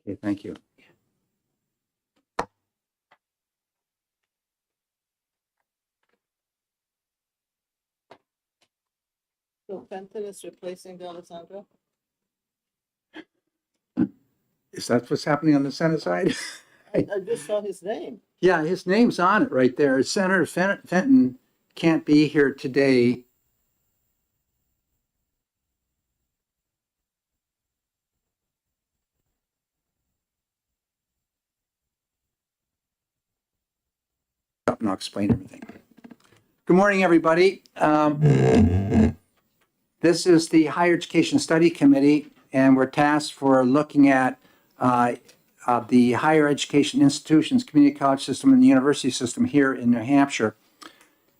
Okay, thank you. So Fenton is replacing D'Alessandro? Is that what's happening on the Senate side? I just saw his name. Yeah, his name's on it right there. Senator Fenton can't be here today. And I'll explain everything. Good morning, everybody. This is the Higher Education Study Committee, and we're tasked for looking at the higher education institutions, community college system, and the university system here in New Hampshire.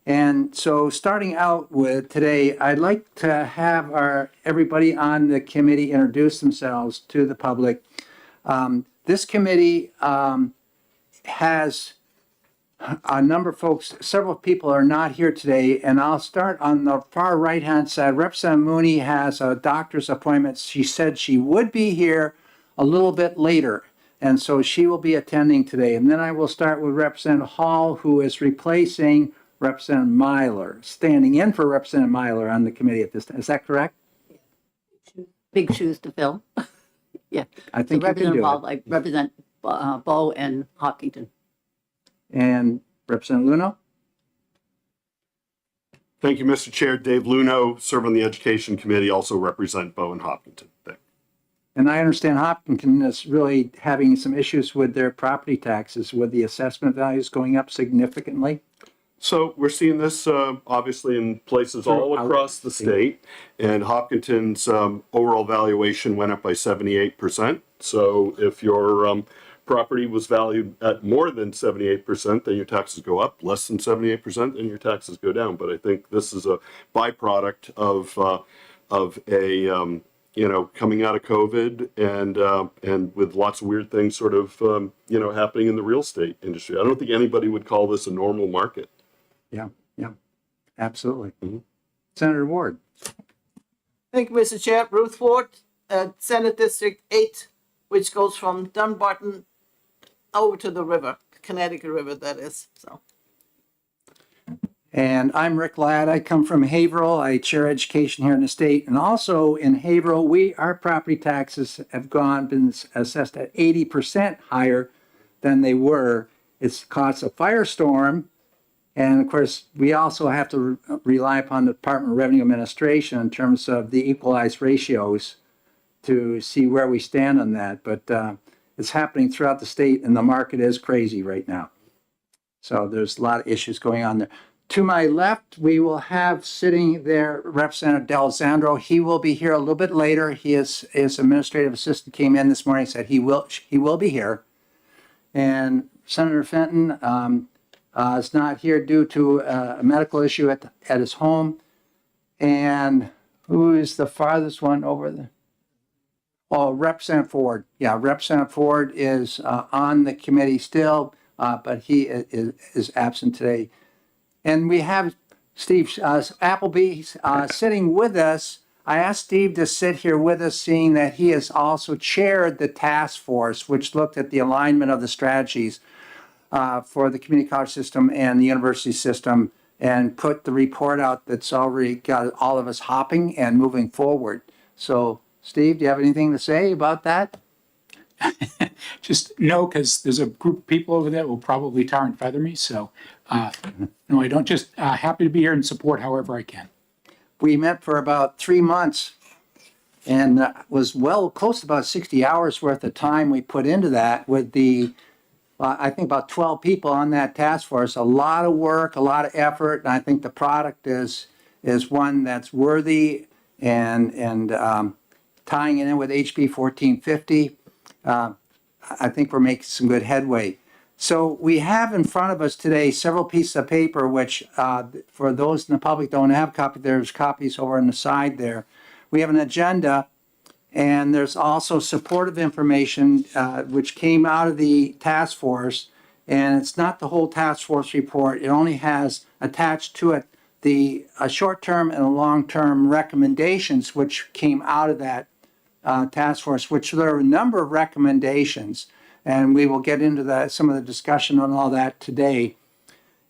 And so starting out with today, I'd like to have everybody on the committee introduce themselves to the public. This committee has a number of folks, several people are not here today, and I'll start on the far right-hand side. Representative Mooney has a doctor's appointment. She said she would be here a little bit later, and so she will be attending today. And then I will start with Representative Hall, who is replacing Representative Myler, standing in for Representative Myler on the committee at this time. Is that correct? Big shoes to fill. Yeah. I think you can do it. I represent Bow and Hopkinton. And Representative Luno? Thank you, Mr. Chair. Dave Luno, serve on the Education Committee, also represent Bow and Hopkinton. And I understand Hopkinton is really having some issues with their property taxes, with the assessment values going up significantly. So we're seeing this obviously in places all across the state, and Hopkinton's overall valuation went up by 78%. So if your property was valued at more than 78%, then your taxes go up. Less than 78%, then your taxes go down. But I think this is a byproduct of a coming out of COVID and with lots of weird things sort of happening in the real estate industry. I don't think anybody would call this a normal market. Yeah, absolutely. Mm-hmm. Senator Ward. Thank you, Mr. Chair. Ruth Ward, Senate District 8, which goes from Dunbarton over to the river, Connecticut River, that is. So. And I'm Rick Ladd. I come from Haverhill. I chair education here in the state. And also in Haverhill, our property taxes have been assessed at 80% higher than they were. It's caused a firestorm. And of course, we also have to rely upon the Department of Revenue Administration in terms of the equalized ratios to see where we stand on that. But it's happening throughout the state, and the market is crazy right now. So there's a lot of issues going on there. To my left, we will have sitting there Representative D'Alessandro. He will be here a little bit later. His administrative assistant came in this morning and said he will be here. And Senator Fenton is not here due to a medical issue at his home. And who is the farthest one over there? Oh, Representative Ford. Yeah, Representative Ford is on the committee still, but he is absent today. And we have Steve Appleby sitting with us. I asked Steve to sit here with us, seeing that he has also chaired the task force, which looked at the alignment of the strategies for the community college system and the university system, and put the report out that's already got all of us hopping and moving forward. So, Steve, do you have anything to say about that? Just no, because there's a group of people over there who will probably tar and feather me. So, no, I don't. Just happy to be here and support however I can. We met for about 3 months and was close to about 60 hours worth of time we put into that with I think about 12 people on that task force. A lot of work, a lot of effort, and I think the product is one that's worthy and tying it in with HB 1450. I think we're making some good headway. So we have in front of us today several pieces of paper, which for those in the public don't have copies, there's copies over on the side there. We have an agenda, and there's also supportive information which came out of the task force, and it's not the whole task force report. It only has attached to it the short-term and long-term recommendations which came out of that task force, which there are a number of recommendations, and we will get into some of the discussion on all that today.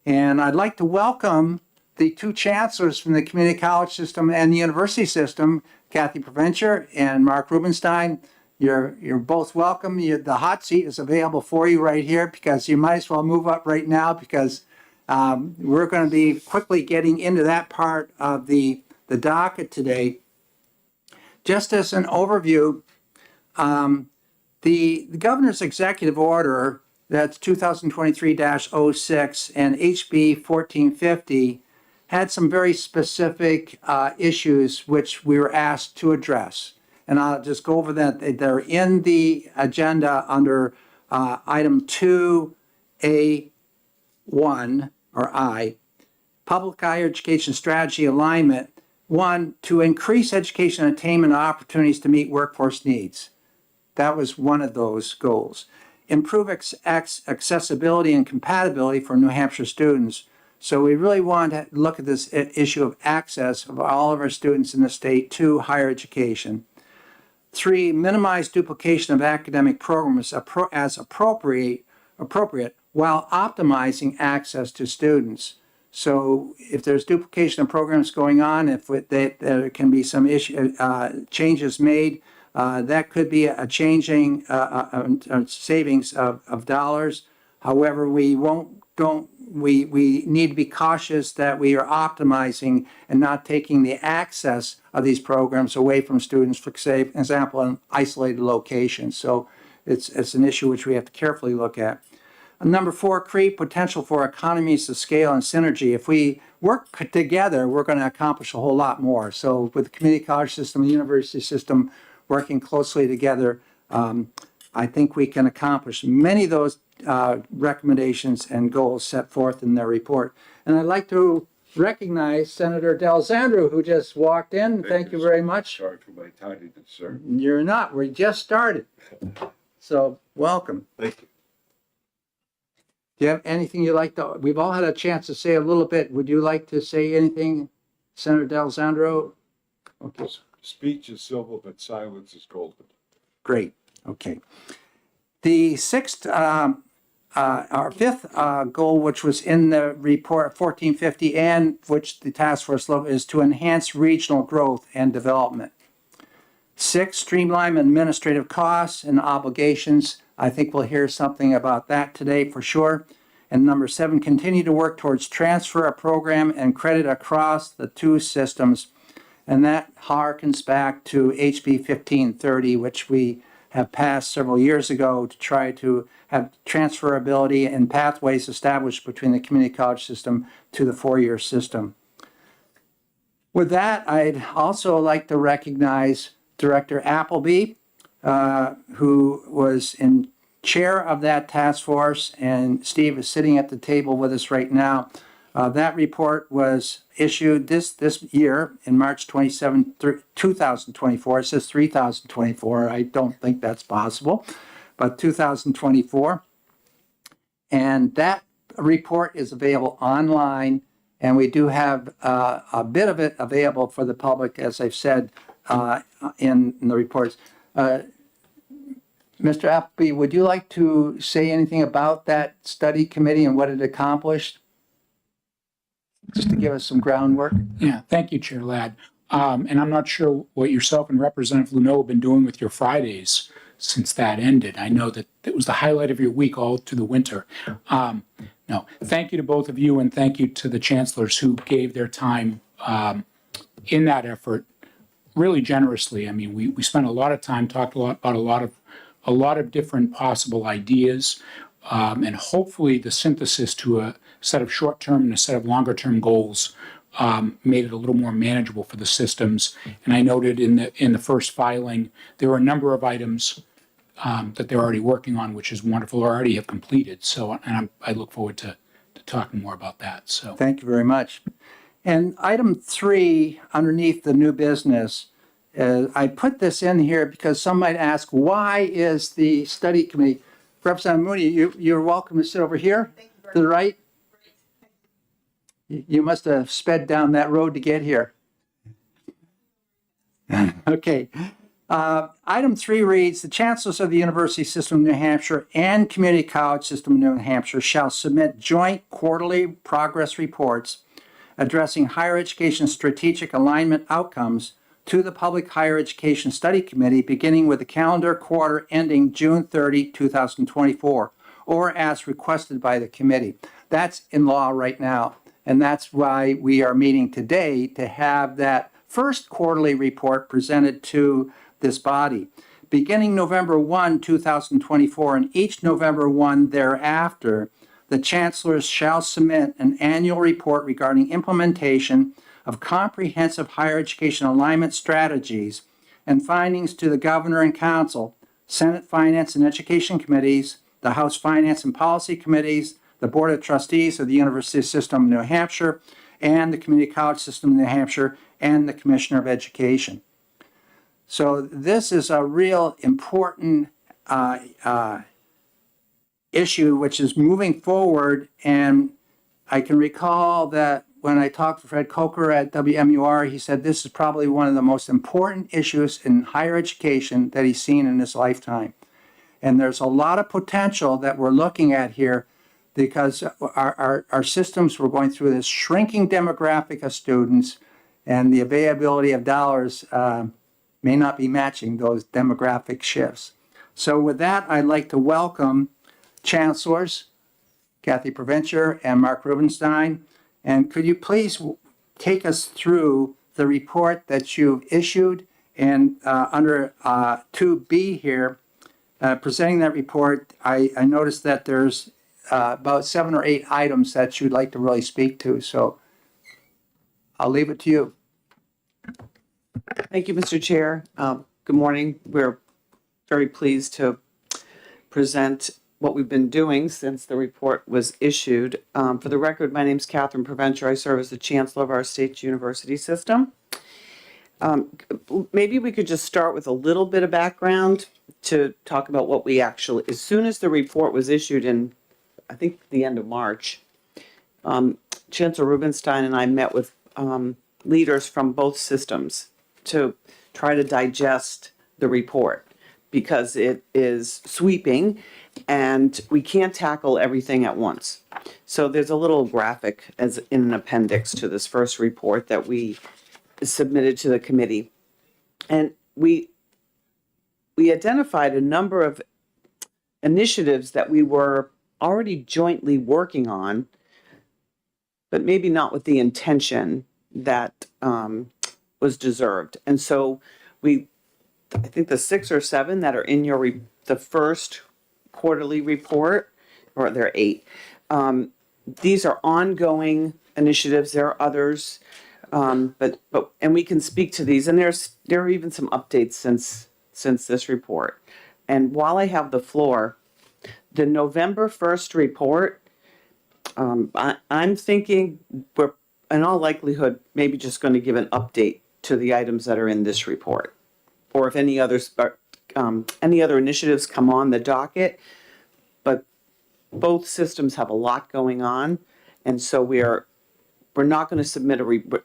And I'd like to welcome the two chancellors from the community college system and the university system, Kathy Provencher and Mark Rubenstein. You're both welcome. The hot seat is available for you right here, because you might as well move up right now, because we're going to be quickly getting into that part of the docket today. Just as an overview, the governor's executive order, that's 2023-06, and HB 1450, had some very specific issues which we were asked to address. And I'll just go over that. They're in the agenda under item 2A1, or I, Public Higher Education Strategy Alignment. 1, to increase education attainment opportunities to meet workforce needs. That was one of those goals. Improve accessibility and compatibility for New Hampshire students. So we really want to look at this issue of access of all of our students in the state to higher education. 3, minimize duplication of academic programs as appropriate while optimizing access to students. So if there's duplication of programs going on, if there can be some changes made, that could be a changing savings of dollars. However, we need to be cautious that we are optimizing and not taking the access of these programs away from students, for example, in isolated locations. So it's an issue which we have to carefully look at. Number 4, create potential for economies of scale and synergy. If we work together, we're going to accomplish a whole lot more. So with the community college system, the university system working closely together, I think we can accomplish many of those recommendations and goals set forth in their report. And I'd like to recognize Senator D'Alessandro, who just walked in. Thank you very much. Sorry for my tardiness, sir. You're not. We just started. So welcome. Thank you. Do you have anything you'd like to, we've all had a chance to say a little bit. Would you like to say anything, Senator D'Alessandro? Okay, Speech is silver, but silence is golden. great. Okay. The fifth goal, which was in the report 1450 and which the task force looked, is to enhance regional growth and development. 6, streamline administrative costs and obligations. I think we'll hear something about that today for sure. And number 7, continue to work towards transfer of program and credit across the two systems. And that harkens back to HB 1530, which we have passed several years ago to try to have transferability and pathways established between the community college system to the four-year system. With that, I'd also like to recognize Director Appleby, who was in chair of that task force, and Steve is sitting at the table with us right now. That report was issued this year in March 27, 2024. It says 3024. I don't think that's possible, but 2024. And that report is available online, and we do have a bit of it available for the public, as I've said, in the reports. Mr. Appleby, would you like to say anything about that study committee and what it accomplished? Just to give us some groundwork. Yeah, thank you, Chair Ladd. And I'm not sure what yourself and Representative Luneau have been doing with your Fridays since that ended. I know that it was the highlight of your week all through the winter. No, thank you to both of you, and thank you to the chancellors who gave their time in that effort really generously. I mean, we spent a lot of time, talked about a lot of different possible ideas, and hopefully the synthesis to a set of short-term and a set of longer-term goals made it a little more manageable for the systems. And I noted in the first filing, there were a number of items that they're already working on, which is wonderful, or already have completed. So, and I look forward to talking more about that. So, Thank you very much. And item 3 underneath the new business, I put this in here because some might ask, why is the study committee? Representative Mooney, you're welcome to sit over here to the right. You must have sped down that road to get here. Okay. Item 3 reads, the chancellors of the University System of New Hampshire and Community College System of New Hampshire shall submit joint quarterly progress reports addressing higher education strategic alignment outcomes to the Public Higher Education Study Committee beginning with the calendar quarter ending June 30, 2024, or as requested by the committee. That's in law right now, and that's why we are meeting today to have that first quarterly report presented to this body. Beginning November 1, 2024, and each November 1 thereafter, the chancellors shall submit an annual report regarding implementation of comprehensive higher education alignment strategies and findings to the governor and council, Senate Finance and Education Committees, the House Finance and Policy Committees, the Board of Trustees of the University System of New Hampshire, and the Community College System of New Hampshire, and the Commissioner of Education. So this is a real important issue which is moving forward, and I can recall that when I talked to Fred Coker at WMUR, he said this is probably one of the most important issues in higher education that he's seen in his lifetime. And there's a lot of potential that we're looking at here because our systems, we're going through this shrinking demographic of students, and the availability of dollars may not be matching those demographic shifts. So with that, I'd like to welcome Chancellors Kathy Provencher and Mark Rubenstein. And could you please take us through the report that you've issued, and under 2B here, presenting that report, I noticed that there's about 7 or 8 items that you'd like to really speak to. So I'll leave it to you. Thank you, Mr. Chair. Good morning. We're very pleased to present what we've been doing since the report was issued. For the record, my name is Catherine Provencher. I serve as the Chancellor of our state's university system. Maybe we could just start with a little bit of background to talk about what we actually, as soon as the report was issued in, I think, the end of March, Chancellor Rubenstein and I met with leaders from both systems to try to digest the report because it is sweeping and we can't tackle everything at once. So there's a little graphic as in an appendix to this first report that we submitted to the committee. And we identified a number of initiatives that we were already jointly working on, but maybe not with the intention that was deserved. And so I think the 6 or 7 that are in the first quarterly report, or there are 8. These are ongoing initiatives. There are others, but we can speak to these. And there are even some updates since this report. And while I have the floor, the November 1st report, I'm thinking we're in all likelihood maybe just going to give an update to the items that are in this report, or if any other initiatives come on the docket. But both systems have a lot going on, and so we're not going to submit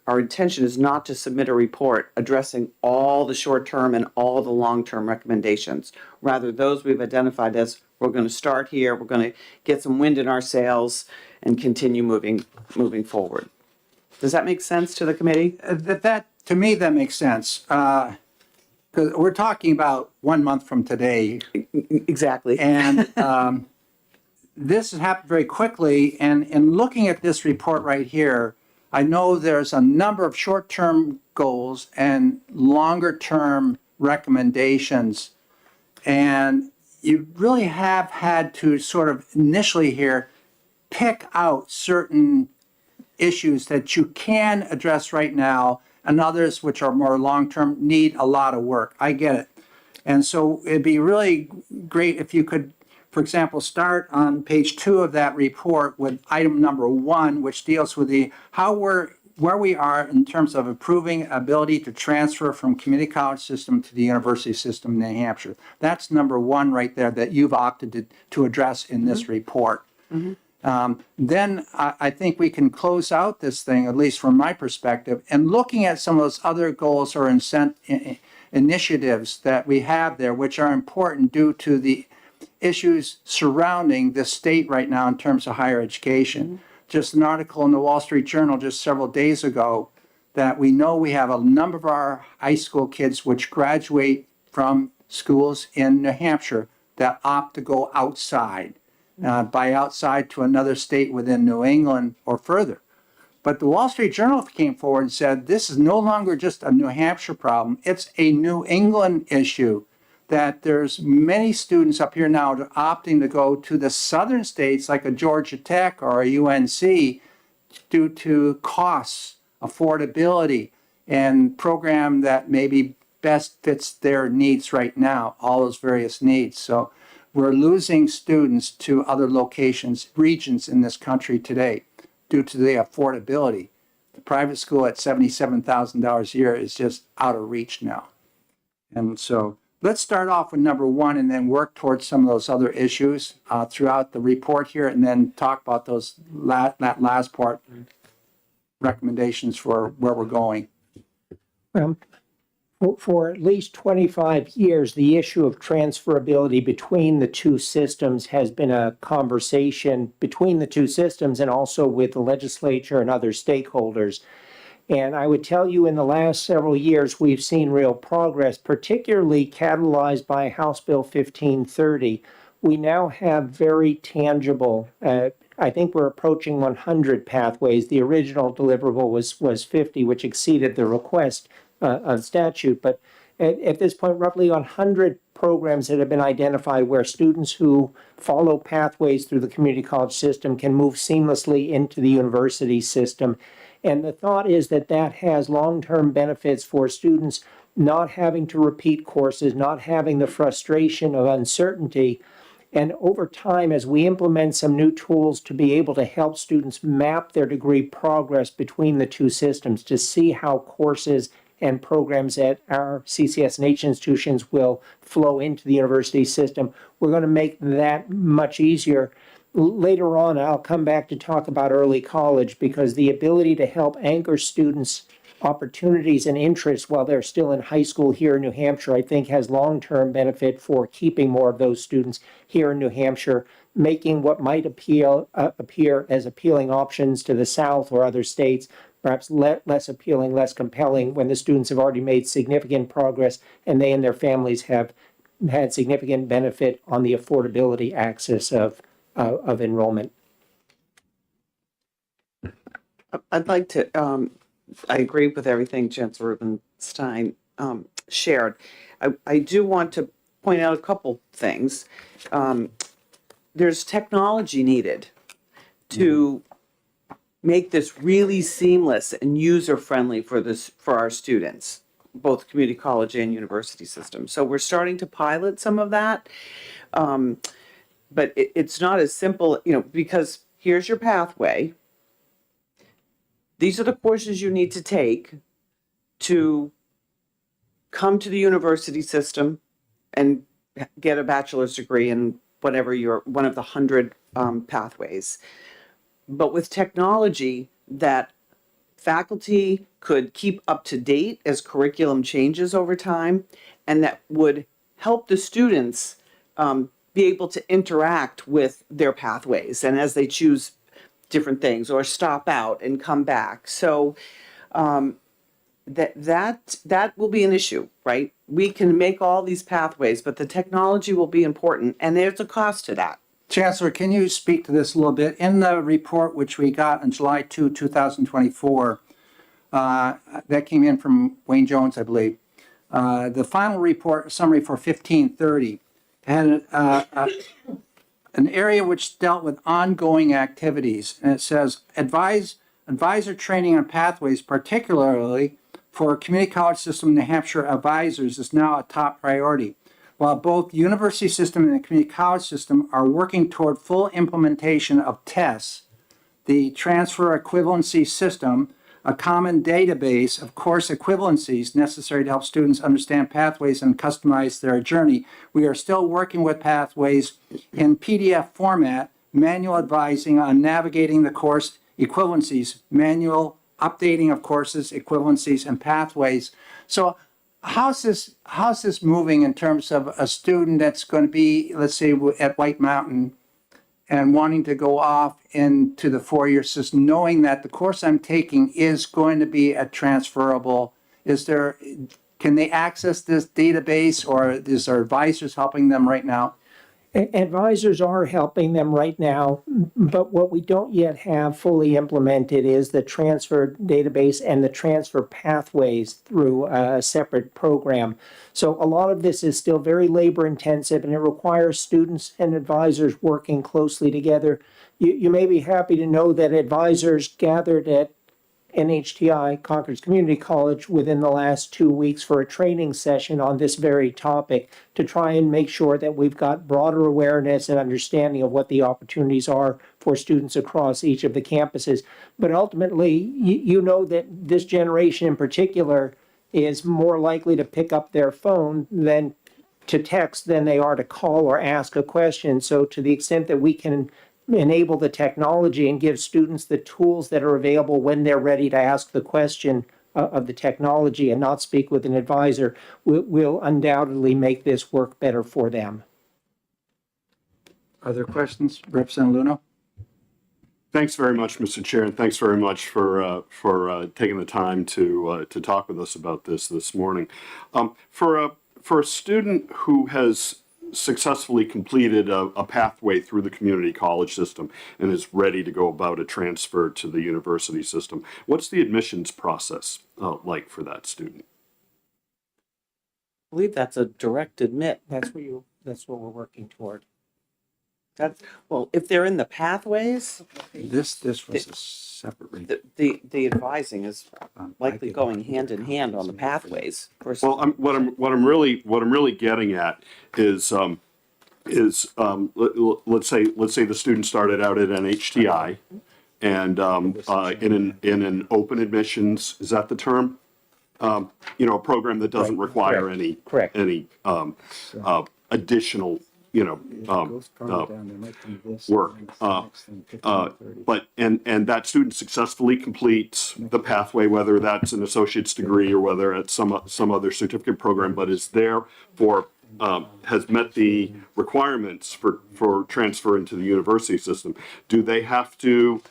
our intention is not to submit a report addressing all the short-term and all the long-term recommendations. Rather, those we've identified as we're going to start here, we're going to get some wind in our sails and continue moving forward. Does that make sense to the committee? That to me, that makes sense. Because we're talking about 1 month from today. Exactly. And this has happened very quickly. And in looking at this report right here, I know there's a number of short-term goals and longer-term recommendations. And you really have had to sort of initially here pick out certain issues that you can address right now, and others which are more long-term need a lot of work. I get it. And so it'd be really great if you could, for example, start on page 2 of that report with item number 1, which deals with where we are in terms of improving ability to transfer from community college system to the university system in New Hampshire. That's number 1 right there that you've opted to address in this report. Then I think we can close out this thing, at least from my perspective, and looking at some of those other goals or initiatives that we have there, which are important due to the issues surrounding the state right now in terms of higher education. Just an article in the Wall Street Journal just several days ago that we know we have a number of our high school kids which graduate from schools in New Hampshire that opt to go outside, by outside to another state within New England or further. But the Wall Street Journal came forward and said this is no longer just a New Hampshire problem, it's a New England issue, that there's many students up here now opting to go to the southern states like a Georgia Tech or a UNC due to costs, affordability, and program that maybe best fits their needs right now, all those various needs. So we're losing students to other locations, regions in this country today due to the affordability. The private school at $77,000 a year is just out of reach now. And so let's start off with number one and then work towards some of those other issues throughout the report here, and then talk about those that last part, recommendations for where we're going. For at least 25 years, the issue of transferability between the two systems has been a conversation between the two systems and also with the legislature and other stakeholders. And I would tell you in the last several years, we've seen real progress, particularly catalyzed by House Bill 1530. We now have very tangible, I think we're approaching 100 pathways. The original deliverable was 50, which exceeded the request of statute. But at this point, roughly 100 programs that have been identified where students who follow pathways through the community college system can move seamlessly into the university system. And the thought is that that has long-term benefits for students not having to repeat courses, not having the frustration of uncertainty. And over time, as we implement some new tools to be able to help students map their degree progress between the two systems, to see how courses and programs at our CCS and H institutions will flow into the university system, we're going to make that much easier. Later on, I'll come back to talk about early college, because the ability to help anchor students' opportunities and interests while they're still in high school here in New Hampshire, I think has long-term benefit for keeping more of those students here in New Hampshire, making what might appear as appealing options to the South or other states perhaps less appealing, less compelling when the students have already made significant progress and they and their families have had significant benefit on the affordability axis of enrollment. I'd like to, I agree with everything Chancellor Rubenstein shared. I do want to point out a couple things. There's technology needed to make this really seamless and user-friendly for our students, both community college and university systems. So we're starting to pilot some of that. But it's not as simple, because here's your pathway. These are the courses you need to take to come to the university system and get a bachelor's degree in whatever one of the 100 pathways. But with technology that faculty could keep up to date as curriculum changes over time, and that would help the students be able to interact with their pathways and as they choose different things or stop out and come back. So that will be an issue, right? We can make all these pathways, but the technology will be important, and there's a cost to that. Chancellor, can you speak to this a little bit? In the report which we got on July 2, 2024, that came in from Wayne Jones, I believe, the final report summary for 1530 had an area which dealt with ongoing activities, and it says advisor training on pathways, particularly for community college system New Hampshire advisors, is now a top priority. While both the university system and the community college system are working toward full implementation of TESS, the transfer equivalency system, a common database of course equivalencies necessary to help students understand pathways and customize their journey, we are still working with pathways in PDF format, manual advising on navigating the course equivalencies, manual updating of courses, equivalencies, and pathways. So how's this moving in terms of a student that's going to be, let's say, at White Mountain and wanting to go off into the four-year system, knowing that the course I'm taking is going to be a transferable? Can they access this database, or is there advisors helping them right now? Advisors are helping them right now, but what we don't yet have fully implemented is the transfer database and the transfer pathways through a separate program. So a lot of this is still very labor intensive, and it requires students and advisors working closely together. You may be happy to know that advisors gathered at NHTI, Concord's Community College, within the last 2 weeks for a training session on this very topic to try and make sure that we've got broader awareness and understanding of what the opportunities are for students across each of the campuses. But ultimately, you know that this generation in particular is more likely to pick up their phone than to text than they are to call or ask a question. So to the extent that we can enable the technology and give students the tools that are available when they're ready to ask the question of the technology and not speak with an advisor, will undoubtedly make this work better for them. Other questions? Representative Luno? Thanks very much, Mr. Chair, and thanks very much for taking the time to talk with us about this morning. For a student who has successfully completed a pathway through the community college system and is ready to go about a transfer to the university system, what's the admissions process like for that student? I believe that's a direct admit. That's what we're working toward. That's, well, if they're in the pathways, This was a separate review. the advising is likely going hand in hand on the pathways. Well, what I'm really getting at is let's say the student started out at NHTI and in an open admissions, is that the term? A program that doesn't require any additional work. But that student successfully completes the pathway, whether that's an associate's degree or whether it's some other certificate program, but is therefore has met the requirements for transfer into the university system. Do they have to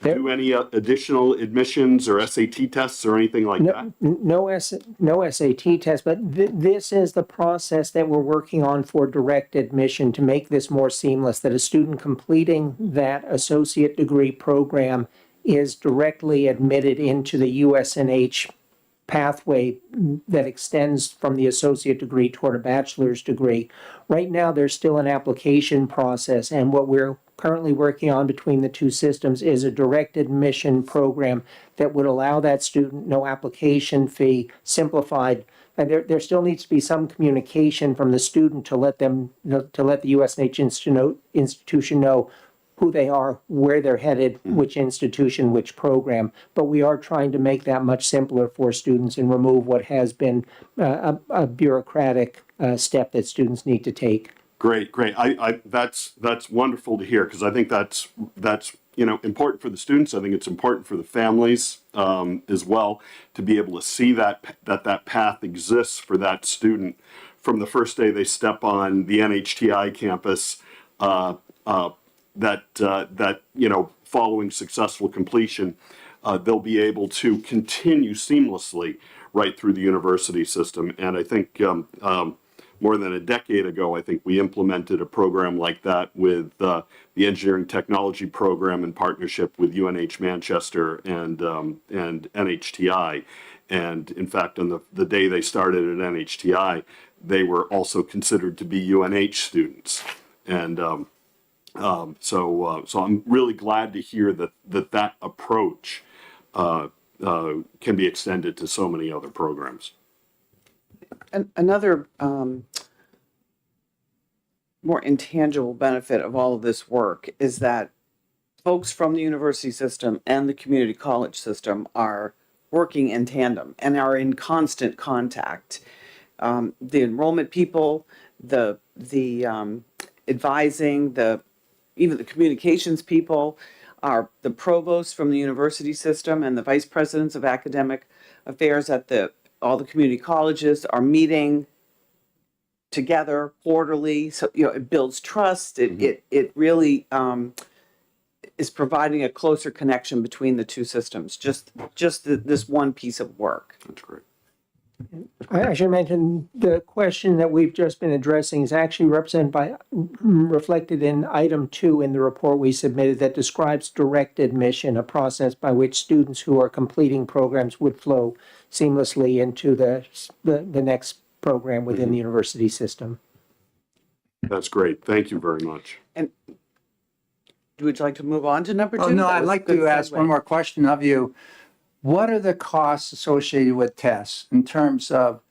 do any additional admissions or SAT tests or anything like that? No SAT test, but this is the process that we're working on for direct admission to make this more seamless, that a student completing that associate degree program is directly admitted into the USNH pathway that extends from the associate degree toward a bachelor's degree. Right now, there's still an application process, and what we're currently working on between the two systems is a direct admission program that would allow that student no application fee, simplified. And there still needs to be some communication from the student to let the USNH institution know who they are, where they're headed, which institution, which program. But we are trying to make that much simpler for students and remove what has been a bureaucratic step that students need to take. Great. That's wonderful to hear, because I think that's important for the students. I think it's important for the families as well to be able to see that path exists for that student from the first day they step on the NHTI campus. That following successful completion, they'll be able to continue seamlessly right through the university system. And I think more than a decade ago, I think we implemented a program like that with the engineering technology program in partnership with UNH Manchester and NHTI. And in fact, on the day they started at NHTI, they were also considered to be UNH students. And so I'm really glad to hear that approach can be extended to so many other programs. And another more intangible benefit of all of this work is that folks from the university system and the community college system are working in tandem and are in constant contact. The enrollment people, the advising, even the communications people, are the provosts from the university system and the vice presidents of academic affairs at the all the community colleges are meeting together quarterly. So, you know, it builds trust. It really is providing a closer connection between the two systems. This one piece of work. That's great. I should mention the question that we've just been addressing is actually reflected in item 2 in the report we submitted that describes direct admission, a process by which students who are completing programs would flow seamlessly into the next program within the university system. That's great. Thank you very much. And would you like to move on to number 2? Oh, no, That I'd was a like good to ask segue. one more question of you. What are the costs associated with tests in terms of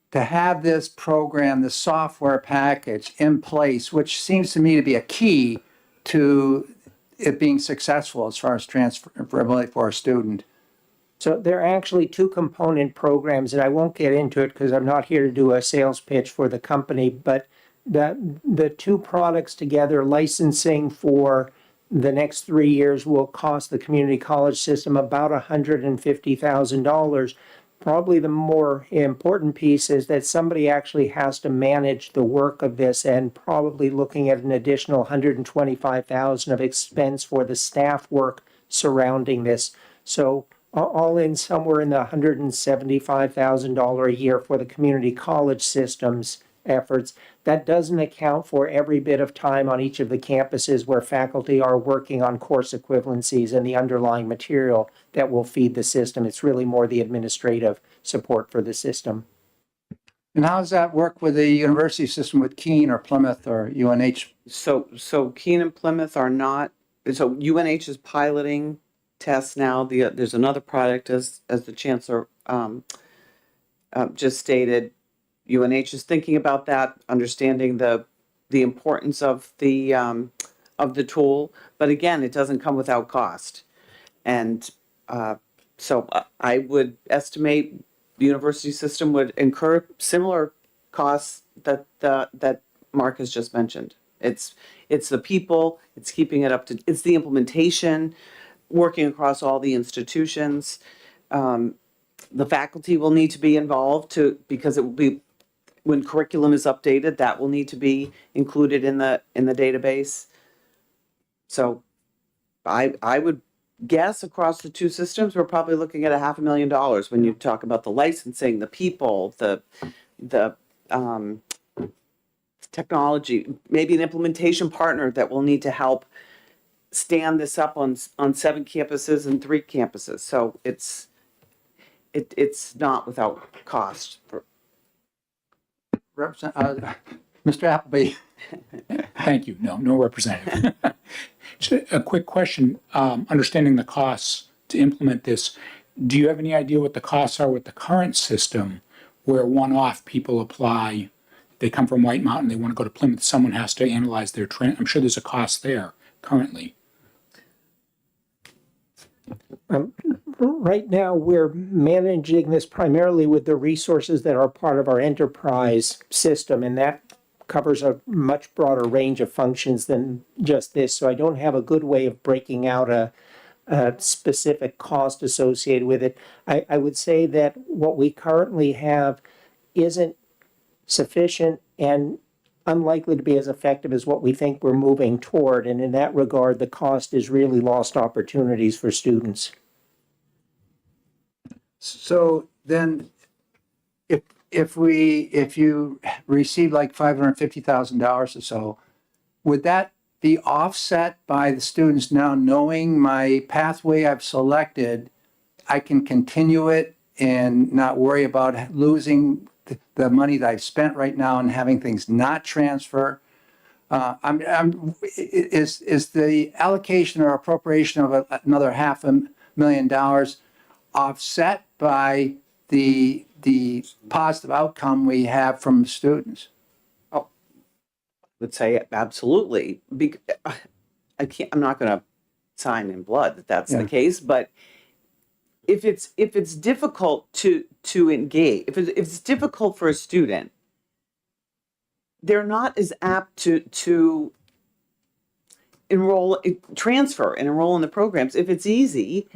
to have this program, the software package in place, which seems to me to be a key to it being successful as far as transferability for a student? So there are actually 2 component programs, and I won't get into it because I'm not here to do a sales pitch for the company, but the 2 products together, licensing for the next 3 years will cost the community college system about $150,000. Probably the more important piece is that somebody actually has to manage the work of this, and probably looking at an additional $125,000 of expense for the staff work surrounding this. So all in somewhere in the $175,000 a year for the community college system's efforts. That doesn't account for every bit of time on each of the campuses where faculty are working on course equivalencies and the underlying material that will feed the system. It's really more the administrative support for the system. And how does that work with the university system with Keene or Plymouth or UNH? So Keene and Plymouth are not, so UNH is piloting tests now. There's another product, as the chancellor just stated. UNH is thinking about that, understanding the importance of the tool, but again, it doesn't come without cost. And so I would estimate the university system would incur similar costs that Mark has just mentioned. It's the people, it's keeping it up to, it's the implementation, working across all the institutions. The faculty will need to be involved because it will be, when curriculum is updated, that will need to be included in the database. So I would guess across the 2 systems, we're probably looking at $500,000 when you talk about the licensing, the people, the technology, maybe an implementation partner that will need to help stand this up on 7 campuses and 3 campuses. So it's not without cost. Mr. Appleby. Thank you. No representative. Just a quick question. Understanding the costs to implement this, do you have any idea what the costs are with the current system where one-off people apply, they come from White Mountain, they want to go to Plymouth, someone has to analyze their I'm sure there's a cost there currently. Right now, we're managing this primarily with the resources that are part of our enterprise system, and that covers a much broader range of functions than just this. So I don't have a good way of breaking out a specific cost associated with it. I would say that what we currently have isn't sufficient and unlikely to be as effective as what we think we're moving toward. And in that regard, the cost is really lost opportunities for students. So then, if you receive like $550,000 or so, would that be offset by the students now knowing my pathway I've selected, I can continue it and not worry about losing the money that I've spent right now and having things not transfer? Is the allocation or appropriation of another $500,000 offset by the positive outcome we have from students? Would say absolutely. I'm not going to sign in blood that that's the case, but if it's difficult to engage, if it's difficult for a student, they're not as apt to transfer and enroll in the programs. If it's easy,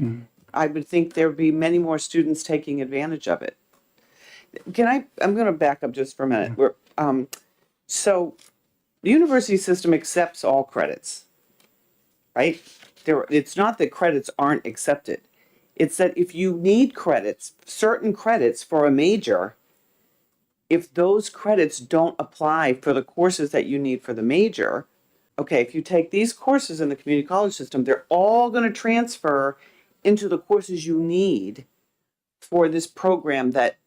I would think there would be many more students taking advantage of it. I'm going to back up just for a minute. So the university system accepts all credits, right? It's not that credits aren't accepted. It's that if you need credits, certain credits for a major, if those credits don't apply for the courses that you need for the major, okay, if you take these courses in the community college system, they're all going to transfer into the courses you need for this program that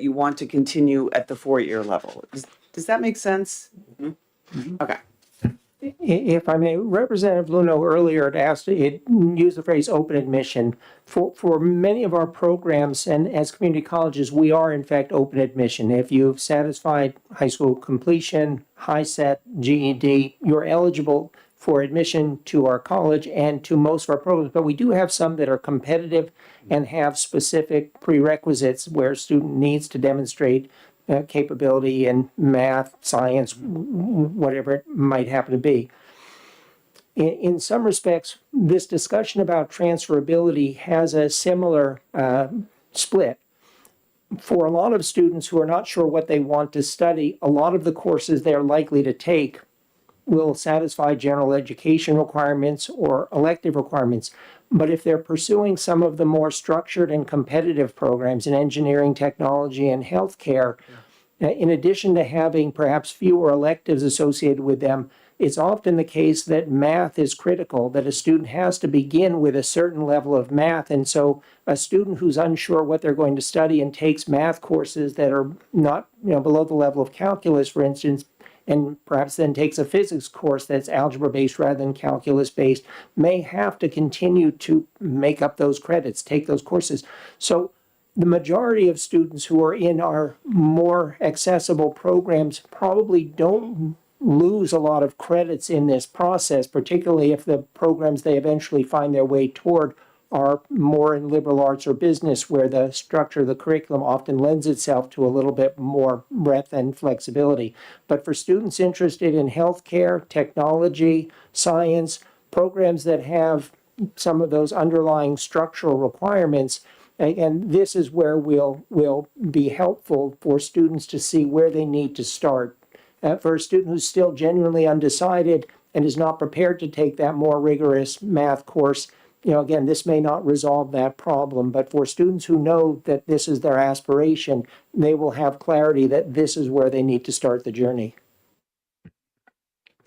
you want to continue at the 4-year level. Does that make sense? Okay. If I may, Representative Luno earlier had asked, it used the phrase open admission. For many of our programs and as community colleges, we are in fact open admission. If you've satisfied high school completion, high set, GED, you're eligible for admission to our college and to most of our programs. But we do have some that are competitive and have specific prerequisites where a student needs to demonstrate capability in math, science, whatever it might happen to be. In some respects, this discussion about transferability has a similar split. For a lot of students who are not sure what they want to study, a lot of the courses they're likely to take will satisfy general education requirements or elective requirements. But if they're pursuing some of the more structured and competitive programs in engineering, technology, and healthcare, in addition to having perhaps fewer electives associated with them, it's often the case that math is critical, that a student has to begin with a certain level of math. And so a student who's unsure what they're going to study and takes math courses that are not, below the level of calculus, for instance, and perhaps then takes a physics course that's algebra-based rather than calculus-based, may have to continue to make up those credits, take those courses. So the majority of students who are in our more accessible programs probably don't lose a lot of credits in this process, particularly if the programs they eventually find their way toward are more in liberal arts or business, where the structure of the curriculum often lends itself to a little bit more breadth and flexibility. But for students interested in healthcare, technology, science, programs that have some of those underlying structural requirements, and this is where we'll be helpful for students to see where they need to start. For a student who's still genuinely undecided and is not prepared to take that more rigorous math course, again, this may not resolve that problem, but for students who know that this is their aspiration, they will have clarity that this is where they need to start the journey.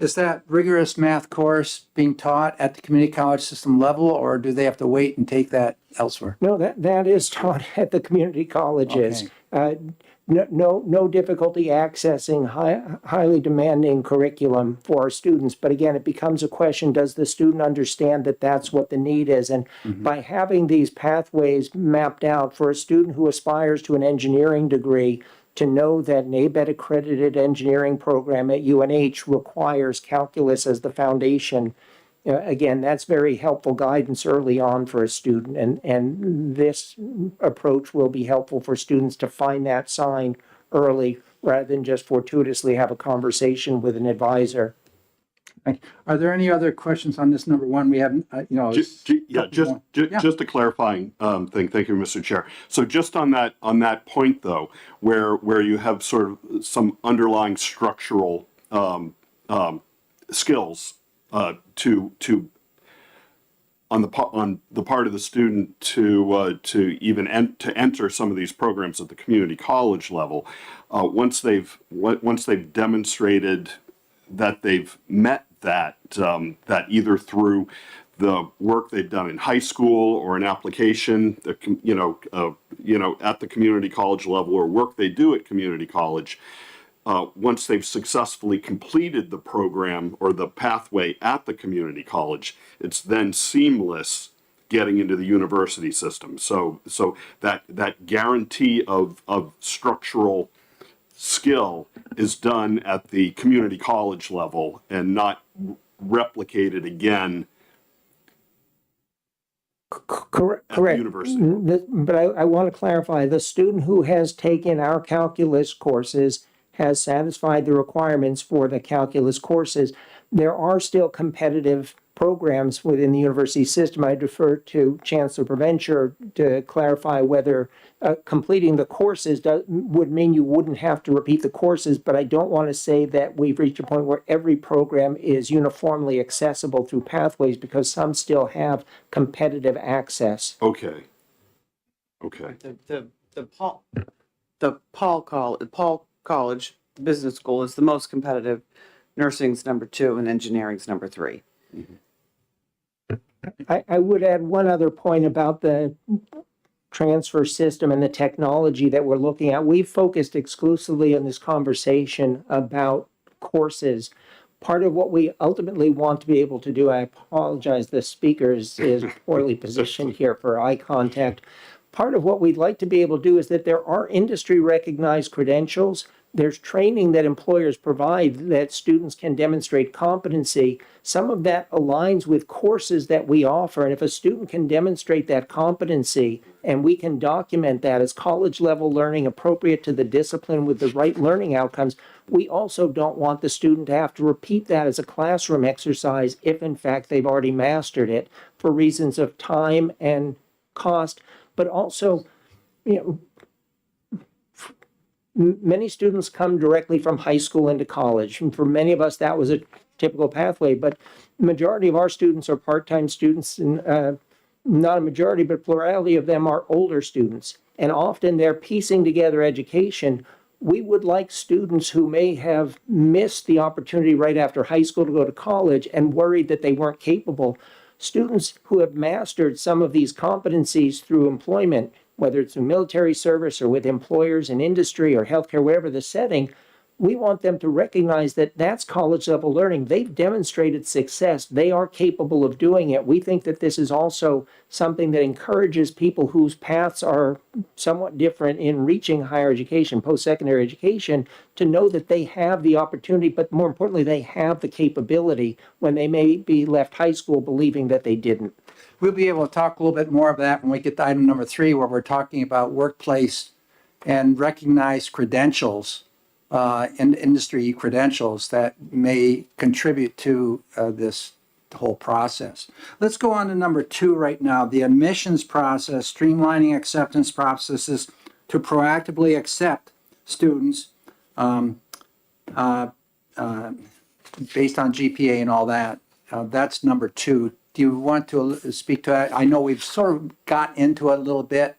Is that rigorous math course being taught at the community college system level, or do they have to wait and take that elsewhere? No, that is taught at the community colleges. No difficulty accessing highly demanding curriculum for our students. But again, it becomes a question, does the student understand that that's what the need is? And by having these pathways mapped out for a student who aspires to an engineering degree, to know that an ABET accredited engineering program at UNH requires calculus as the foundation. Again, that's very helpful guidance early on for a student, and this approach will be helpful for students to find that sign early rather than just fortuitously have a conversation with an advisor. Are there any other questions on this number one? We haven't, Just a clarifying thing. Thank you, Mr. Chair. So just on that point though, where you have sort of some underlying structural skills to on the part of the student to even to enter some of these programs at the community college level, once they've demonstrated that they've met that either through the work they've done in high school or an application, at the community college level, or work they do at community college. Once they've successfully completed the program or the pathway at the community college, it's then seamless getting into the university system. So that guarantee of structural skill is done at the community college level and not replicated again Correct. at the university. But I want to clarify, the student who has taken our calculus courses has satisfied the requirements for the calculus courses. There are still competitive programs within the university system. I defer to Chancellor Provencher to clarify whether completing the courses would mean you wouldn't have to repeat the courses, but I don't want to say that we've reached a point where every program is uniformly accessible through pathways, because some still have competitive access. Okay. Okay. Paul College Business School is the most competitive. Nursing's number 2 and engineering's number 3. I would add one other point about the transfer system and the technology that we're looking at. We've focused exclusively in this conversation about courses. Part of what we ultimately want to be able to do, I apologize, the speaker is poorly positioned here for eye contact. Part of what we'd like to be able to do is that there are industry recognized credentials. There's training that employers provide that students can demonstrate competency. Some of that aligns with courses that we offer. And if a student can demonstrate that competency and we can document that as college level learning appropriate to the discipline with the right learning outcomes, we also don't want the student to have to repeat that as a classroom exercise if in fact they've already mastered it, for reasons of time and cost. But also, many students come directly from high school into college. And for many of us, that was a typical pathway. But the majority of our students are part-time students, and not a majority, but plurality of them are older students. And often they're piecing together education. We would like students who may have missed the opportunity right after high school to go to college and worried that they weren't capable. Students who have mastered some of these competencies through employment, whether it's in military service or with employers in industry or healthcare, wherever the setting, we want them to recognize that that's college level learning. They've demonstrated success. They are capable of doing it. We think that this is also something that encourages people whose paths are somewhat different in reaching higher education, post-secondary education, to know that they have the opportunity, but more importantly, they have the capability when they may be left high school believing that they didn't. We'll be able to talk a little bit more of that when we get to item number 3, where we're talking about workplace and recognized credentials, and industry credentials that may contribute to this whole process. Let's go on to number 2 right now, the admissions process, streamlining acceptance processes to proactively accept students based on GPA and all that. That's number 2. Do you want to speak to that? I know we've sort of got into it a little bit.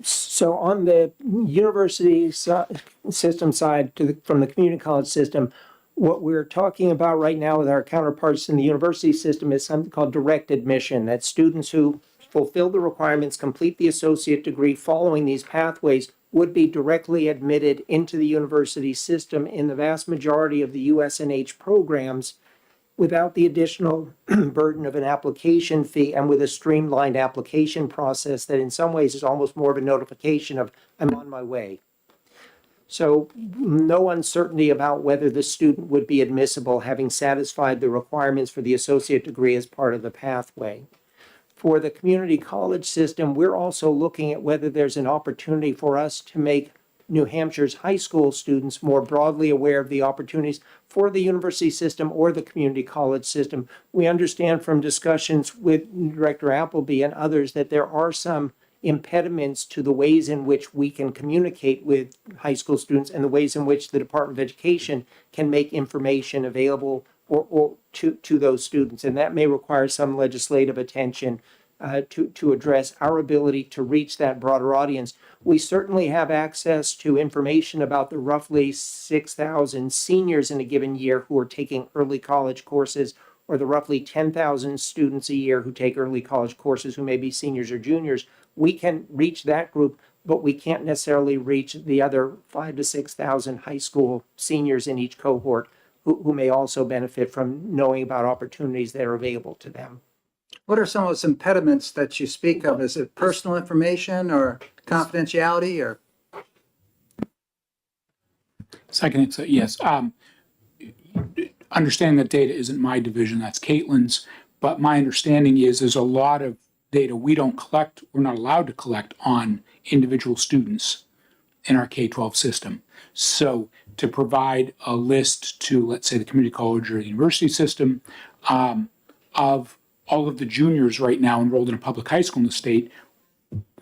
So on the university system side, from the community college system, what we're talking about right now with our counterparts in the university system is something called direct admission. That students who fulfill the requirements, complete the associate degree following these pathways, would be directly admitted into the university system in the vast majority of the USNH programs, without the additional burden of an application fee and with a streamlined application process that in some ways is almost more of a notification of, I'm on my way. So no uncertainty about whether the student would be admissible, having satisfied the requirements for the associate degree as part of the pathway. For the community college system, we're also looking at whether there's an opportunity for us to make New Hampshire's high school students more broadly aware of the opportunities for the university system or the community college system. We understand from discussions with Director Appleby and others that there are some impediments to the ways in which we can communicate with high school students and the ways in which the Department of Education can make information available or to those students. And that may require some legislative attention to address our ability to reach that broader audience. We certainly have access to information about the roughly 6,000 seniors in a given year who are taking early college courses, or the roughly 10,000 students a year who take early college courses who may be seniors or juniors. We can reach that group, but we can't necessarily reach the other 5,000 to 6,000 high school seniors in each cohort who may also benefit from knowing about opportunities that are available to them. What are some of those impediments that you speak of? Is it personal information or confidentiality or? Second, yes. Understanding that data isn't my division, that's Caitlin's, but my understanding is there's a lot of data we don't collect, we're not allowed to collect on individual students in our K-12 system. So to provide a list to, let's say, the community college or the university system, of all of the juniors right now enrolled in a public high school in the state.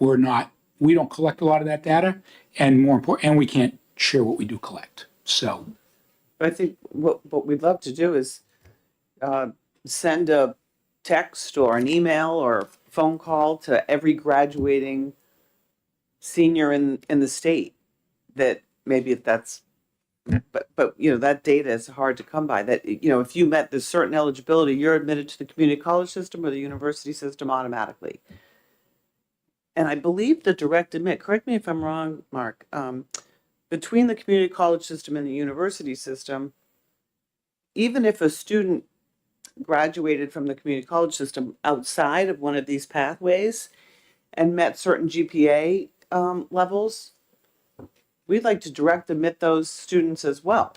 We don't collect a lot of that data, and more important, and we can't share what we do collect. So, I think what we'd love to do is send a text or an email or a phone call to every graduating senior in the state that maybe if that's, but you know, that data is hard to come by. That, you know, if you met this certain eligibility, you're admitted to the community college system or the university system automatically. And I believe the direct admit, correct me if I'm wrong, Mark, between the community college system and the university system, even if a student graduated from the community college system outside of one of these pathways and met certain GPA levels, we'd like to direct admit those students as well.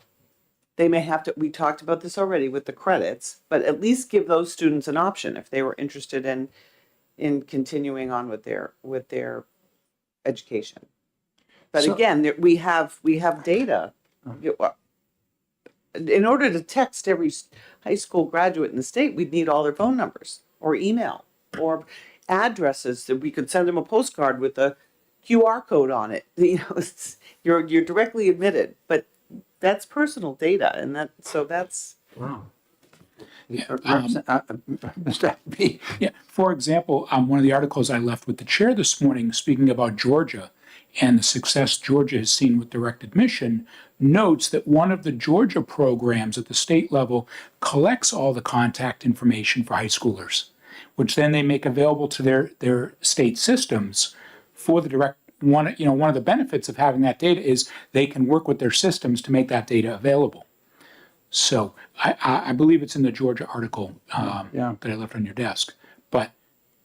They may have to, we talked about this already with the credits, but at least give those students an option if they were interested in continuing on with their education. But So- again, we have data. In order to text every high school graduate in the state, we'd need all their phone numbers or email or addresses that we could send them a postcard with a QR code on it. You know, you're directly admitted, but that's personal data, and that's. Wow. Yeah, Mr. Appleby. yeah. For example, one of the articles I left with the chair this morning, speaking about Georgia and the success Georgia has seen with direct admission, notes that one of the Georgia programs at the state level collects all the contact information for high schoolers, which then they make available to their state systems for the direct. One of the benefits of having that data is they can work with their systems to make that data available. So I believe it's in the Georgia article Yeah. that I left on your desk. But,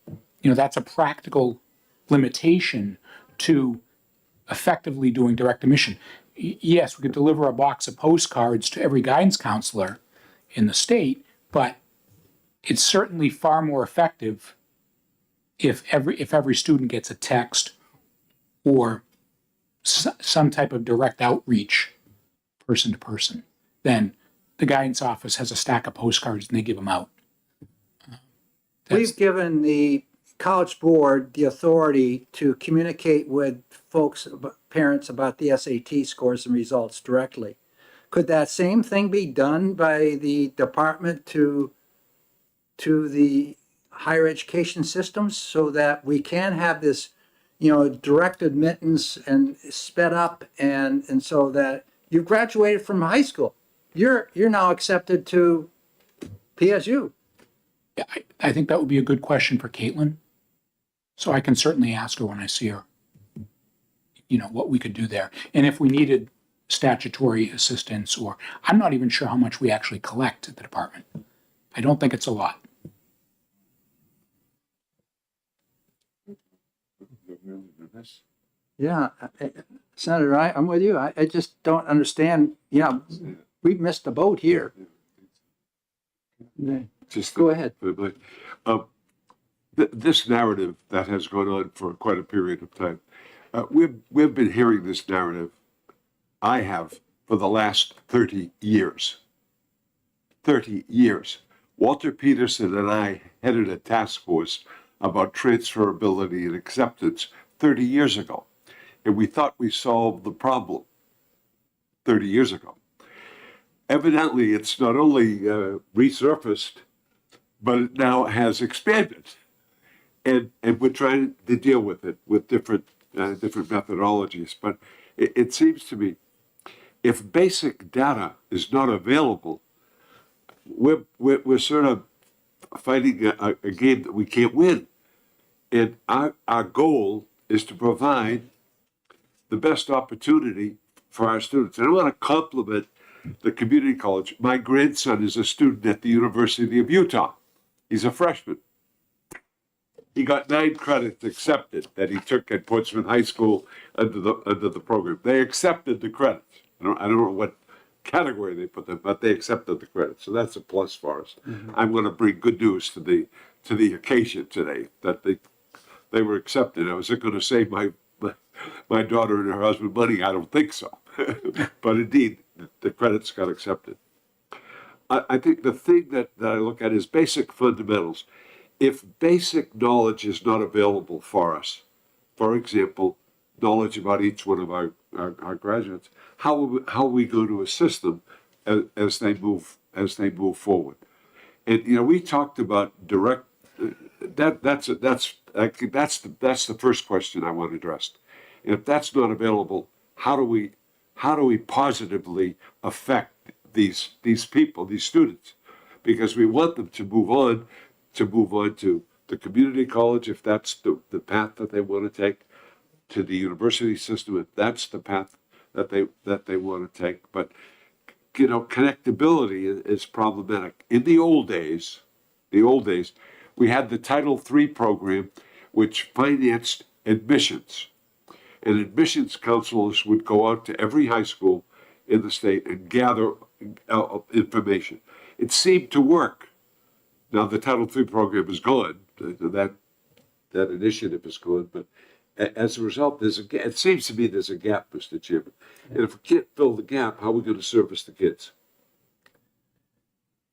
you know, that's a practical limitation to effectively doing direct admission. Yes, we could deliver a box of postcards to every guidance counselor in the state, but it's certainly far more effective if every student gets a text or some type of direct outreach person to person. Then the guidance office has a stack of postcards and they give them out. We've given the College Board the authority to communicate with folks, parents about the SAT scores and results directly. Could that same thing be done by the department to the higher education systems so that we can have this, you know, direct admittance and sped up and so that you've graduated from high school. You're now accepted to PSU. Yeah, I think that would be a good question for Caitlin. So I can certainly ask her when I see her, you know, what we could do there. And if we needed statutory assistance, or I'm not even sure how much we actually collect at the department. I don't think it's a lot. Yeah, Senator, I'm with you. I just don't understand, you know, we've missed the boat here. Just Go ahead. This narrative that has gone on for quite a period of time, we've been hearing this narrative, I have, for the last 30 years. 30 years. Walter Peterson and I headed a task force about transferability and acceptance 30 years ago. And we thought we solved the problem 30 years ago. Evidently, it's not only resurfaced, but it now has expanded. And we're trying to deal with it with different methodologies. But it seems to me, if basic data is not available, we're sort of fighting a game that we can't win. And our goal is to provide the best opportunity for our students. And I want to compliment the community college. My grandson is a student at the University of Utah. He's a freshman. He got 9 credits accepted that he took at Portsmouth High School under the program. They accepted the credits. I don't know what category they put them, but they accepted the credits. So that's a plus for us. Mm-hmm. I'm going to bring good news to the occasion today that they were accepted. I was going to save my daughter and her husband money. I don't think so. But indeed, the credits got accepted. I think the thing that I look at is basic fundamentals. If basic knowledge is not available for us, for example, knowledge about each one of our graduates, how are we going to assist them as they move forward? And we talked about direct. That's the first question I want addressed. And if that's not available, how do we positively affect these people, these students? Because we want them to move on to the community college if that's the path that they want to take, to the university system if that's the path that they want to take. But connectability is problematic. In the old days, we had the Title III program, which financed admissions. And admissions counselors would go out to every high school in the state and gather information. It seemed to work. Now the Title III program is gone. That initiative is gone. But as a result, it seems to me there's a gap, Mr. Chairman. And if we can't fill the gap, how are we going to service the kids?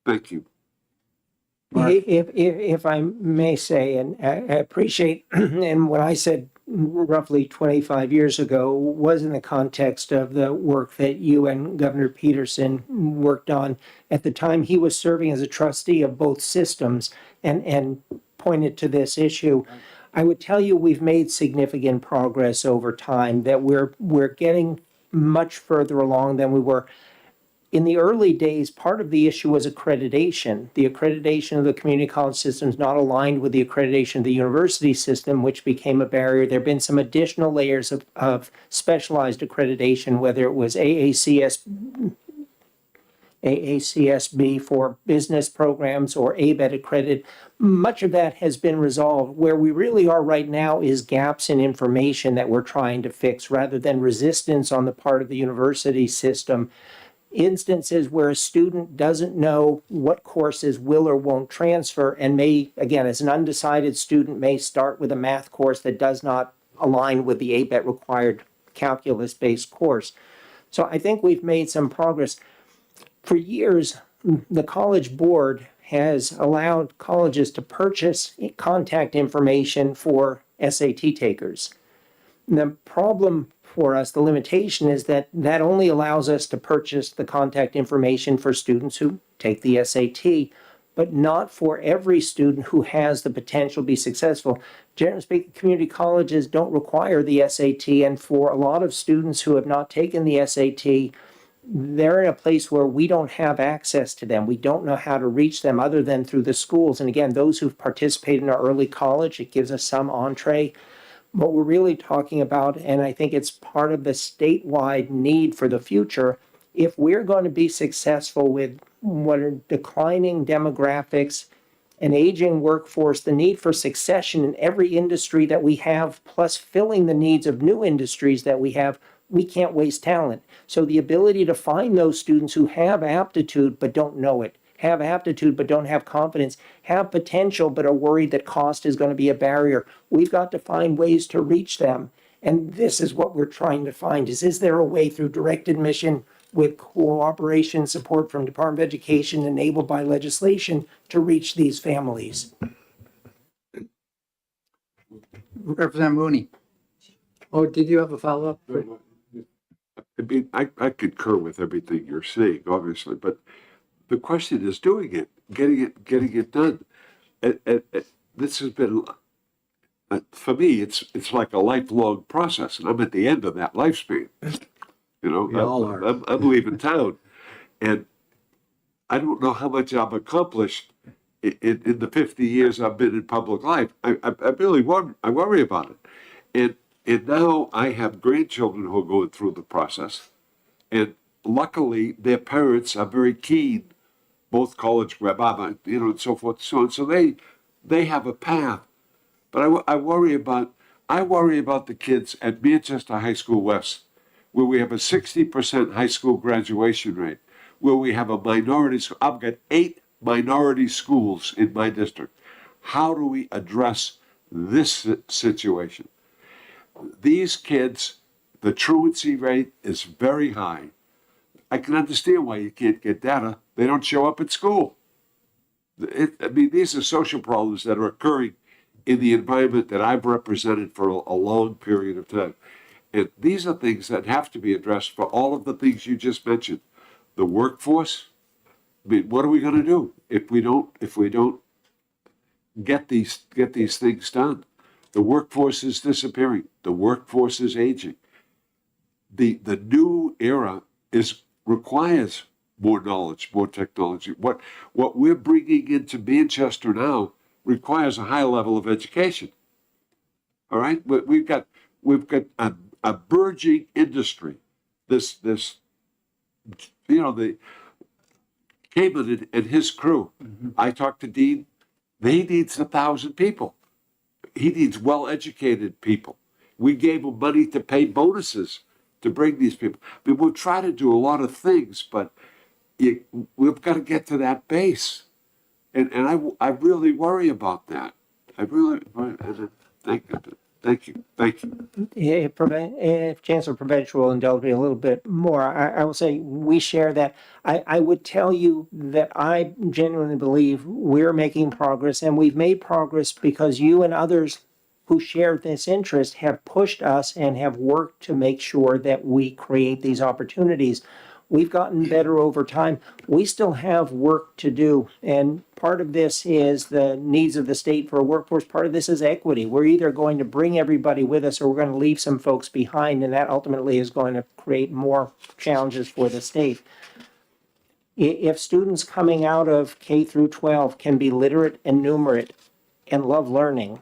Thank you. If I may say, and I appreciate, and what I said roughly 25 years ago was in the context of the work that you and Governor Peterson worked on. At the time, he was serving as a trustee of both systems and pointed to this issue. I would tell you we've made significant progress over time, that we're getting much further along than we were. In the early days, part of the issue was accreditation. The accreditation of the community college system is not aligned with the accreditation of the university system, which became a barrier. There have been some additional layers of specialized accreditation, whether it was AACSB for business programs or ABET accredited. Much of that has been resolved. Where we really are right now is gaps in information that we're trying to fix rather than resistance on the part of the university system. Instances where a student doesn't know what courses will or won't transfer and may, again, as an undecided student, may start with a math course that does not align with the ABET required calculus-based course. So I think we've made some progress. For years, the College Board has allowed colleges to purchase contact information for SAT takers. The problem for us, the limitation is that only allows us to purchase the contact information for students who take the SAT, but not for every student who has the potential to be successful. Generally speaking, community colleges don't require the SAT, and for a lot of students who have not taken the SAT, they're in a place where we don't have access to them. We don't know how to reach them other than through the schools. And again, those who've participated in our early college, it gives us some entree. What we're really talking about, and I think it's part of the statewide need for the future, if we're going to be successful with what are declining demographics, an aging workforce, the need for succession in every industry that we have, plus filling the needs of new industries that we have, we can't waste talent. So the ability to find those students who have aptitude but don't know it, have aptitude but don't have confidence, have potential but are worried that cost is going to be a barrier. We've got to find ways to reach them. And this is what we're trying to find is there a way through direct admission with cooperation, support from Department of Education enabled by legislation to reach these families? Representative Mooney. Oh, did you have a follow-up? I mean, I concur with everything you're saying, obviously, but the question is doing it, getting it done. This has been, for me, it's like a lifelong process, and I'm at the end of that lifespan. We all are. I'm leaving town, and I don't know how much I've accomplished in the 50 years I've been in public life. I really worry about it, and now I have grandchildren who are going through the process, and luckily their parents are very keen, both college grad, and so forth, so they have a path. But I worry about the kids at Manchester High School West, where we have a 60% high school graduation rate, where we have a minority school. I've got 8 minority schools in my district. How do we address this situation? These kids, the truancy rate is very high. I can understand why you can't get data. They don't show up at school. I mean, these are social problems that are occurring in the environment that I've represented for a long period of time. And these are things that have to be addressed for all of the things you just mentioned. The workforce, I mean, what are we going to do if we don't get these things done? The workforce is disappearing. The workforce is aging. The new era requires more knowledge, more technology. What we're bringing into Manchester now requires a high level of education. All right, but we've got a burgeoning industry. This the Cayman and his crew. I talked to Dean. He needs 1,000 people. He needs well-educated people. We gave him money to pay bonuses to bring these people. I mean, we'll try to do a lot of things, but we've got to get to that base. And I really worry about that. I really worry. Thank you. If Chancellor Provencher will indulge me a little bit more, I will say we share that. I would tell you that I genuinely believe we're making progress, and we've made progress because you and others who share this interest have pushed us and have worked to make sure that we create these opportunities. We've gotten better over time. We still have work to do. And part of this is the needs of the state for a workforce. Part of this is equity. We're either going to bring everybody with us or we're going to leave some folks behind. And that ultimately is going to create more challenges for the state. If students coming out of K through 12 can be literate and numerate and love learning,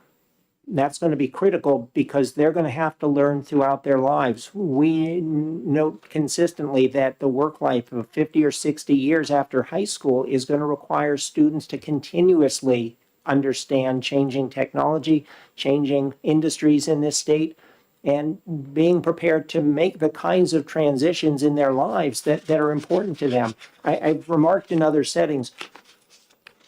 that's going to be critical because they're going to have to learn throughout their lives. We note consistently that the work life of 50 or 60 years after high school is going to require students to continuously understand changing technology, changing industries in this state, and being prepared to make the kinds of transitions in their lives that are important to them. I've remarked in other settings,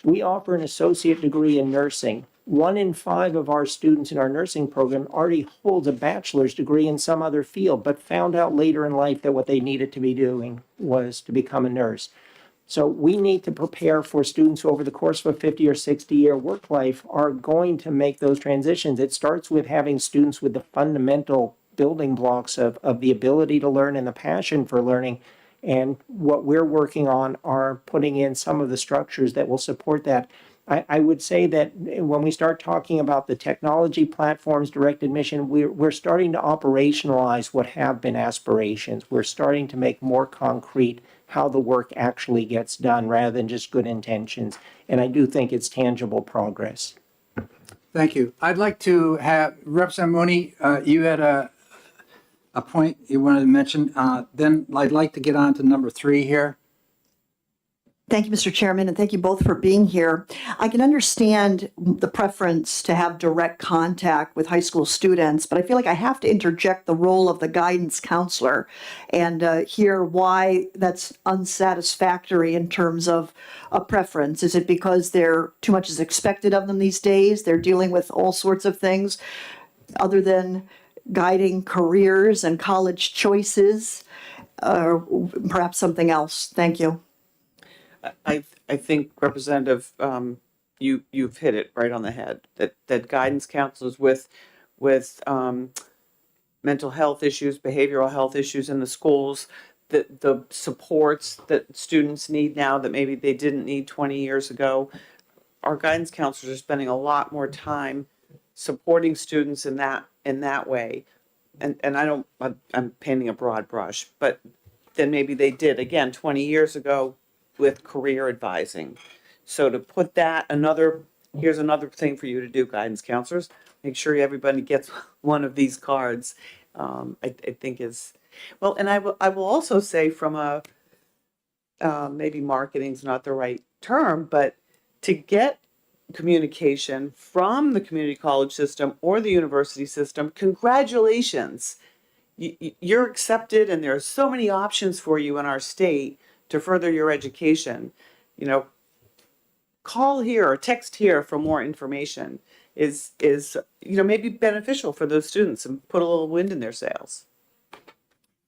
we offer an associate degree in nursing. 1 in 5 of our students in our nursing program already holds a bachelor's degree in some other field, but found out later in life that what they needed to be doing was to become a nurse. So we need to prepare for students who over the course of a 50 or 60 year work life are going to make those transitions. It starts with having students with the fundamental building blocks of the ability to learn and the passion for learning. And what we're working on are putting in some of the structures that will support that. I would say that when we start talking about the technology platforms, direct admission, we're starting to operationalize what have been aspirations. We're starting to make more concrete how the work actually gets done rather than just good intentions. And I do think it's tangible progress. Thank you. I'd like to have Representative Mooney, you had a point you wanted to mention. Then I'd like to get on to number 3 here. Thank you, Mr. Chairman, and thank you both for being here. I can understand the preference to have direct contact with high school students, but I feel like I have to interject the role of the guidance counselor and hear why that's unsatisfactory in terms of a preference. Is it because too much is expected of them these days? They're dealing with all sorts of things other than guiding careers and college choices, or perhaps something else. Thank you. I think Representative, you've hit it right on the head. That guidance counselors with mental health issues, behavioral health issues in the schools, the supports that students need now that maybe they didn't need 20 years ago. Our guidance counselors are spending a lot more time supporting students in that way. And I'm painting a broad brush, but then maybe they did again 20 years ago with career advising. So to put that here's another thing for you to do, guidance counselors. Make sure everybody gets one of these cards. I think is well, and I will also say from maybe marketing's not the right term, but to get communication from the community college system or the university system, congratulations. You're accepted, and there are so many options for you in our state to further your education. Call here or text here for more information is maybe beneficial for those students and put a little wind in their sails.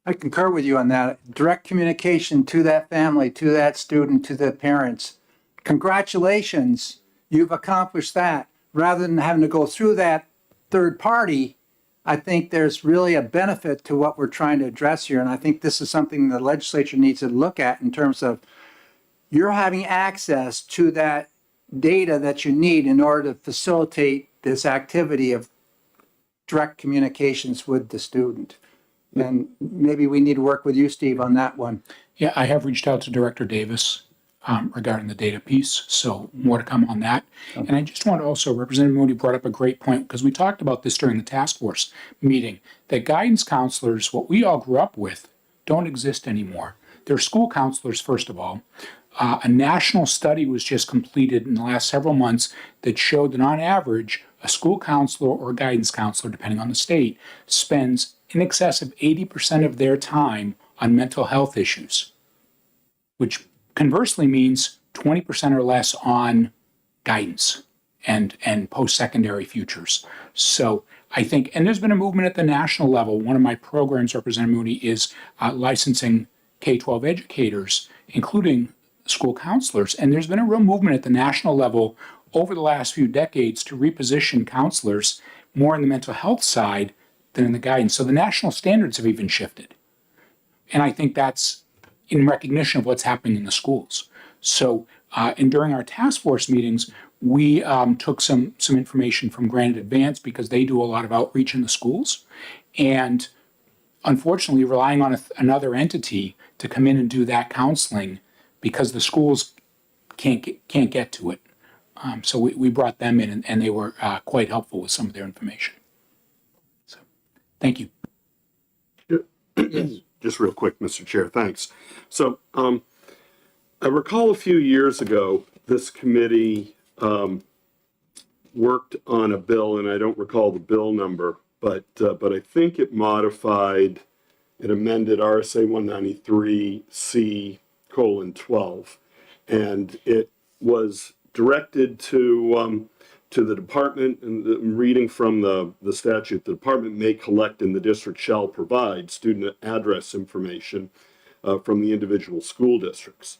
I concur with you on that. Direct communication to that family, to that student, to the parents. Congratulations, you've accomplished that. Rather than having to go through that third party, I think there's really a benefit to what we're trying to address here. And I think this is something the legislature needs to look at in terms of you're having access to that data that you need in order to facilitate this activity of direct communications with the student. And maybe we need to work with you, Steve, on that one. Yeah, I have reached out to Director Davis regarding the data piece, so more to come on that. And I just want to also, Representative Moody brought up a great point, because we talked about this during the task force meeting, that guidance counselors, what we all grew up with, don't exist anymore. They're school counselors, first of all. A national study was just completed in the last several months that showed that on average, a school counselor or guidance counselor, depending on the state, spends in excess of 80% of their time on mental health issues, which conversely means 20% or less on guidance and post-secondary futures. So I think, and there's been a movement at the national level. One of my programs, Representative Moody, is licensing K-12 educators, including school counselors. And there's been a real movement at the national level over the last few decades to reposition counselors more in the mental health side than in the guidance. So the national standards have even shifted. And I think that's in recognition of what's happening in the schools. So, and during our task force meetings, we took some information from Granite Advance, because they do a lot of outreach in the schools. And unfortunately, relying on another entity to come in and do that counseling, because the schools can't get to it. So we brought them in, and they were quite helpful with some of their information. So, thank you. Just real quick, Mr. Chair, thanks. So I recall a few years ago, this committee worked on a bill, and I don't recall the bill number, but I think it modified, it amended RSA 193C:12, and it was directed to the department, and I'm reading from the statute, the department may collect and the district shall provide student address information from the individual school districts.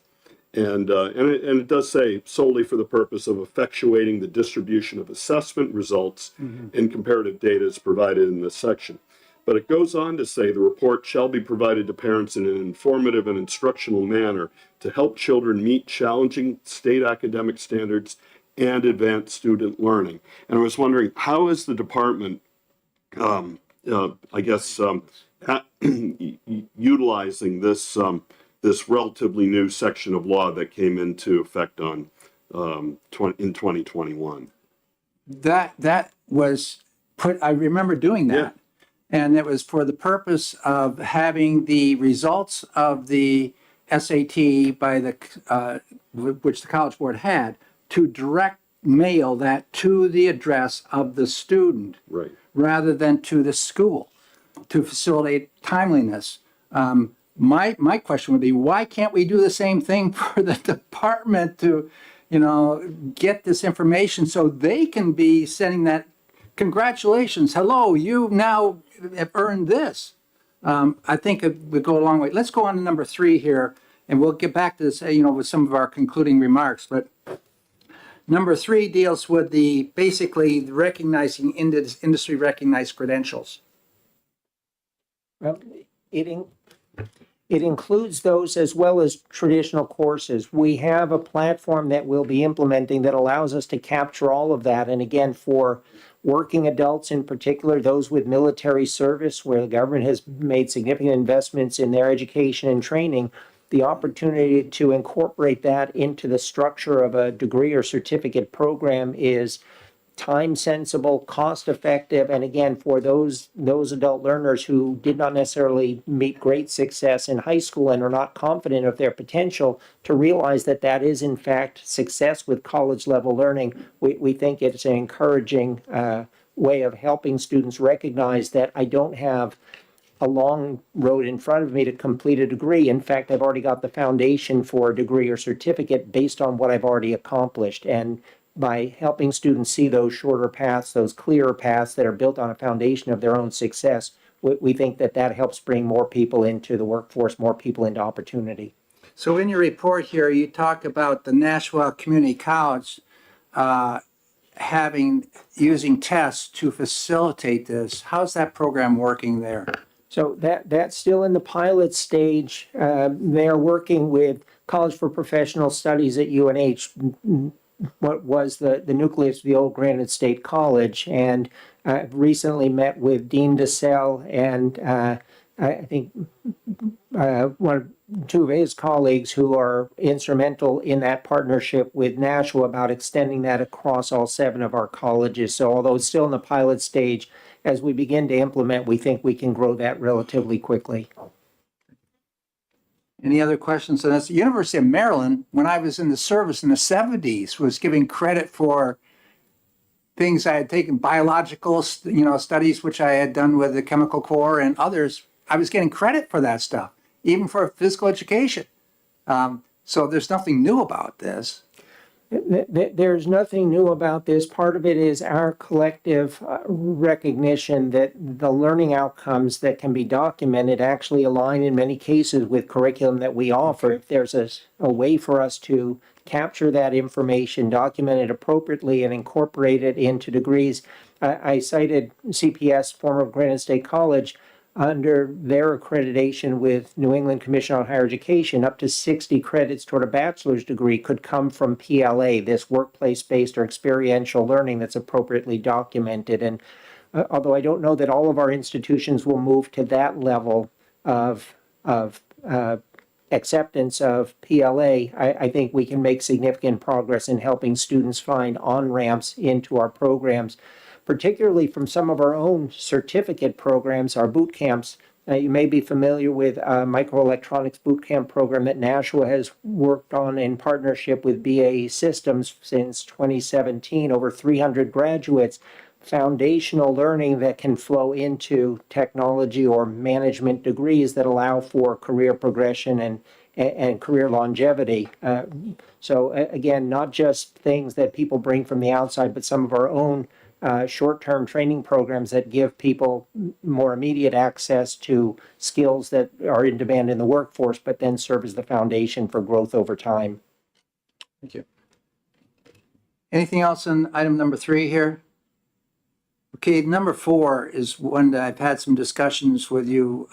And it does say solely for the purpose of effectuating the distribution of assessment results and comparative data is provided in this section. But it goes on to say the report shall be provided to parents in an informative and instructional manner to help children meet challenging state academic standards and advance student learning. And I was wondering, how is the department, utilizing this this relatively new section of law that came into effect on in 2021? That was put, I remember doing that. Yeah. And it was for the purpose of having the results of the SAT by the, which the College Board had, to direct mail that to the address of the student. Right. Rather than to the school, to facilitate timeliness. My question would be, why can't we do the same thing for the department to, get this information so they can be sending that, congratulations, hello, you now have earned this. I think it would go a long way. Let's go on to number 3 here, and we'll get back to this, with some of our concluding remarks. But number 3 deals with basically recognizing industry recognized credentials. Well, it includes those as well as traditional courses. We have a platform that we'll be implementing that allows us to capture all of that. And again, for working adults in particular, those with military service, where the government has made significant investments in their education and training, the opportunity to incorporate that into the structure of a degree or certificate program is time sensible, cost effective, and again, for those adult learners who did not necessarily meet great success in high school and are not confident of their potential, to realize that that is in fact success with college level learning. We think it's an encouraging way of helping students recognize that I don't have a long road in front of me to complete a degree. In fact, I've already got the foundation for a degree or certificate based on what I've already accomplished. And by helping students see those shorter paths, those clearer paths that are built on a foundation of their own success, we think that that helps bring more people into the workforce, more people into opportunity. So in your report here, you talk about the Nashua Community College using tests to facilitate this. How's that program working there? So that's still in the pilot stage. They're working with College for Professional Studies at UNH, what was the nucleus of the old Granite State College, and recently met with Dean DeSalle and I think two of his colleagues who are instrumental in that partnership with Nashua about extending that across all 7 of our colleges. So although it's still in the pilot stage, as we begin to implement, we think we can grow that relatively quickly. Any other questions on this? The University of Maryland, when I was in the service in the 70s, was giving credit for things I had taken, biological, studies, which I had done with the Chemical Corps and others. I was getting credit for that stuff, even for physical education. So there's nothing new about this. There's nothing new about this. Part of it is our collective recognition that the learning outcomes that can be documented actually align in many cases with curriculum that we offer. If there's a way for us to capture that information, document it appropriately, and incorporate it into degrees. I cited CPS, former Granite State College, under their accreditation with New England Commission on Higher Education, up to 60 credits toward a bachelor's degree could come from PLA, this workplace-based or experiential learning that's appropriately documented. And although I don't know that all of our institutions will move to that level of acceptance of PLA, I think we can make significant progress in helping students find on-ramps into our programs, particularly from some of our own certificate programs, our boot camps. You may be familiar with a microelectronics boot camp program that Nashua has worked on in partnership with BAE Systems since 2017. Over 300 graduates, foundational learning that can flow into technology or management degrees that allow for career progression and career longevity. So again, not just things that people bring from the outside, but some of our own short-term training programs that give people more immediate access to skills that are in demand in the workforce, but then serve as the foundation for growth over time. Thank you. Anything else on item number 3 here? Okay, number 4 is one that I've had some discussions with you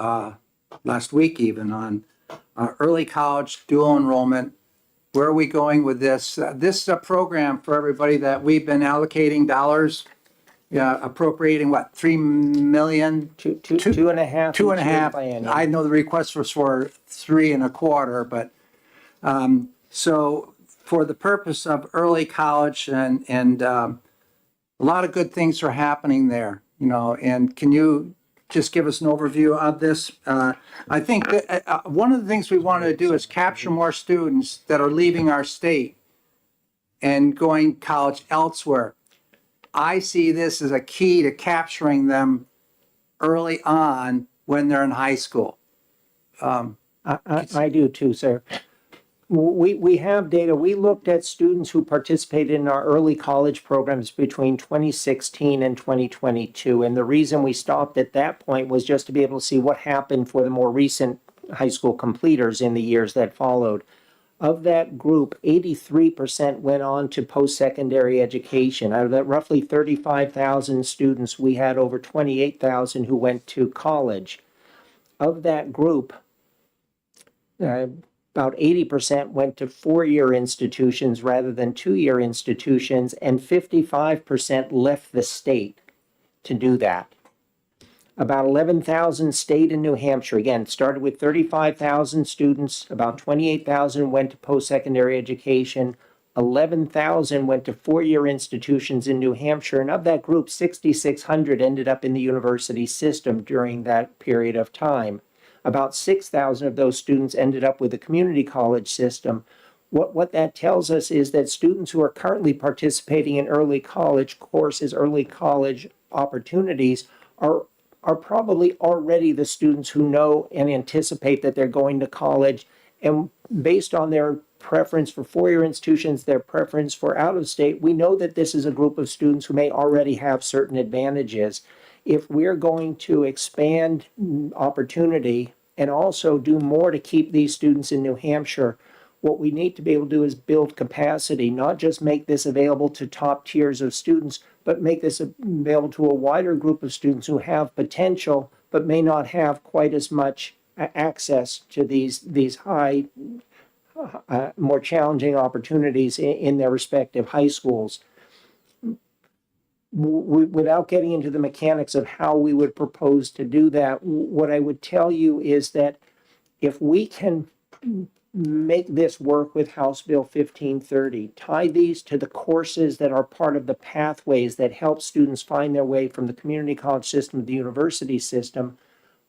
last week even on early college dual enrollment. Where are we going with this? This is a program for everybody that we've been allocating dollars, appropriating what, 3 million? Two and a half. 2.5. Biennium. I know the request was for 3.25, but so for the purpose of early college and a lot of good things are happening there, and can you just give us an overview of this? I think that one of the things we want to do is capture more students that are leaving our state and going to college elsewhere. I see this as a key to capturing them early on when they're in high school. I do too, sir. We have data. We looked at students who participated in our early college programs between 2016 and 2022. And the reason we stopped at that point was just to be able to see what happened for the more recent high school completers in the years that followed. Of that group, 83% went on to post-secondary education. Out of that roughly 35,000 students, we had over 28,000 who went to college. Of that group, about 80% went to 4-year institutions rather than 2-year institutions, and 55% left the state to do that. About 11,000 stayed in New Hampshire. Again, started with 35,000 students, about 28,000 went to post-secondary education, 11,000 went to 4-year institutions in New Hampshire, and of that group, 6,600 ended up in the university system during that period of time. About 6,000 of those students ended up with the community college system. What that tells us is that students who are currently participating in early college courses, early college opportunities, are probably already the students who know and anticipate that they're going to college. And based on their preference for 4-year institutions, their preference for out of state, we know that this is a group of students who may already have certain advantages. if we're going to expand opportunity and also do more to keep these students in New Hampshire, what we need to be able to do is build capacity, not just make this available to top tiers of students, but make this available to a wider group of students who have potential, but may not have quite as much access to these high, more challenging opportunities in their respective high schools. Without getting into the mechanics of how we would propose to do that, what I would tell you is that if we can make this work with House Bill 1530, tie these to the courses that are part of the pathways that help students find their way from the community college system to the university system,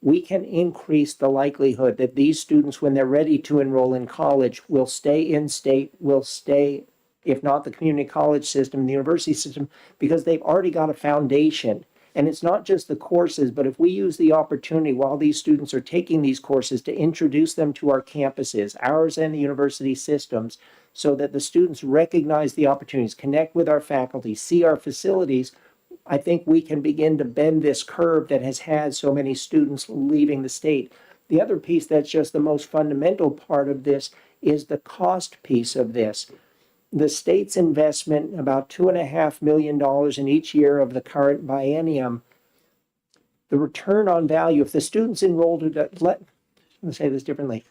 we can increase the likelihood that these students, when they're ready to enroll in college, will stay in state, will stay, if not the community college system, the university system, because they've already got a foundation. And it's not just the courses, but if we use the opportunity while these students are taking these courses to introduce them to our campuses, ours and the university systems, so that the students recognize the opportunities, connect with our faculty, see our facilities, I think we can begin to bend this curve that has had so many students leaving the state. The other piece that's just the most fundamental part of this is the cost piece of this. The state's investment, about $2.5 million in each year of the current biennium, the return on value, if the students enrolled, let's say this differently,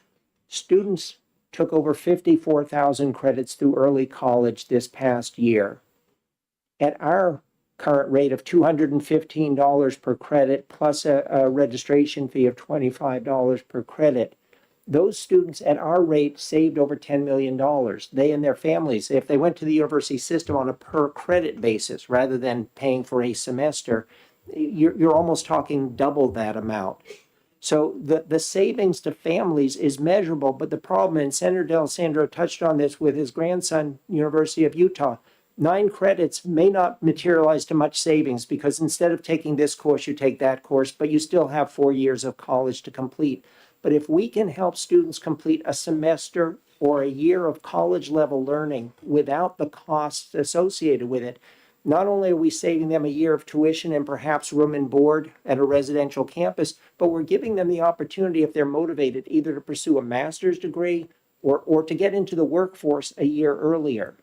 students took over 54,000 credits through early college this past year. At our current rate of $215 per credit plus a registration fee of $25 per credit, those students at our rate saved over $10 million. They and their families, if they went to the university system on a per credit basis rather than paying for a semester, you're almost talking double that amount. So the savings to families is measurable, but the problem, and Senator D'Alessandro touched on this with his grandson, University of Utah, 9 credits may not materialize to much savings because instead of taking this course, you take that course, but you still have 4 years of college to complete. But if we can help students complete a semester or a year of college level learning without the costs associated with it, not only are we saving them a year of tuition and perhaps room and board at a residential campus, but we're giving them the opportunity, if they're motivated, either to pursue a master's degree or to get into the workforce a year earlier.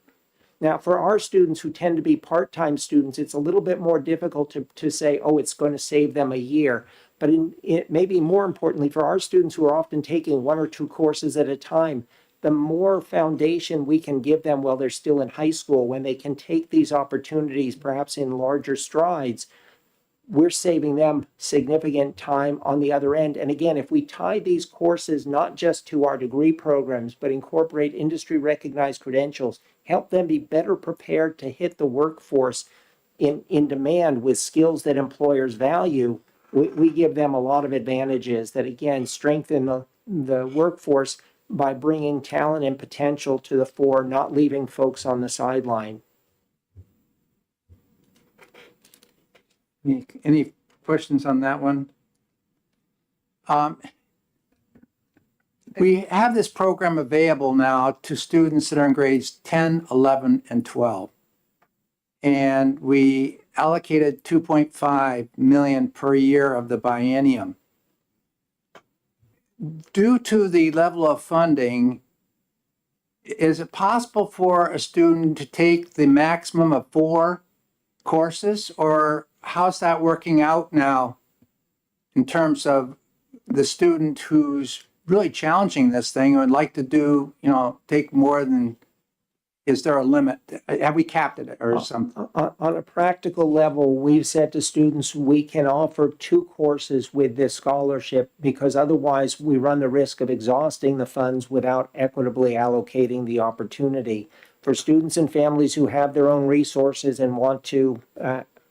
Now, for our students who tend to be part-time students, it's a little bit more difficult to say, oh, it's going to save them a year. But maybe more importantly, for our students who are often taking 1 or 2 courses at a time, the more foundation we can give them while they're still in high school, when they can take these opportunities perhaps in larger strides, we're saving them significant time on the other end. And again, if we tie these courses not just to our degree programs, but incorporate industry recognized credentials, help them be better prepared to hit the workforce in demand with skills that employers value, we give them a lot of advantages that, again, strengthen the workforce by bringing talent and potential to the fore, not leaving folks on the sideline. Any questions on that one? We have this program available now to students that are in grades 10, 11, and 12. And we allocated $2.5 million per year of the biennium. Due to the level of funding, is it possible for a student to take the maximum of 4 courses, or how's that working out now in terms of the student who's really challenging this thing and would like to do, take more than, is there a limit? Have we capped it or something? On a practical level, we've said to students, we can offer 2 courses with this scholarship because otherwise we run the risk of exhausting the funds without equitably allocating the opportunity. For students and families who have their own resources and want to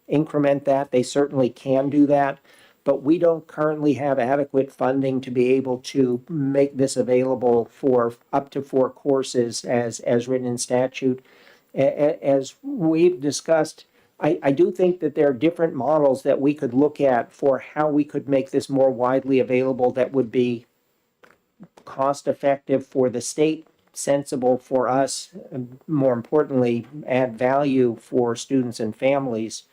increment that, they certainly can do that. But we don't currently have adequate funding to be able to make this available for up to 4 courses as written in statute. As we've discussed, I do think that there are different models that we could look at for how we could make this more widely available that would be cost effective for the state, sensible for us, and more importantly, add value for students and families.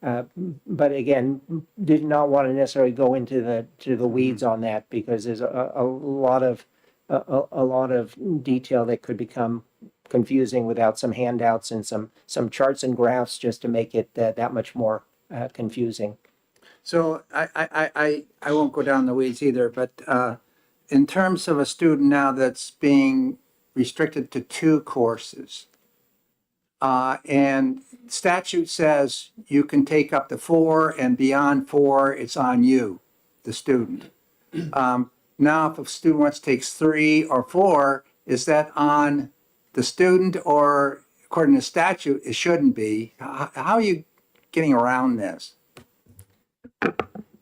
But again, did not want to necessarily go into the weeds on that because there's a lot of a lot of detail that could become confusing without some handouts and some charts and graphs just to make it that much more confusing. So I won't go down the weeds either, but in terms of a student now that's being restricted to 2 courses, and statute says you can take up to 4, and beyond 4, it's on you, the student. Now, if a student wants to take 3 or 4, is that on the student, or according to statute, it shouldn't be? How are you getting around this?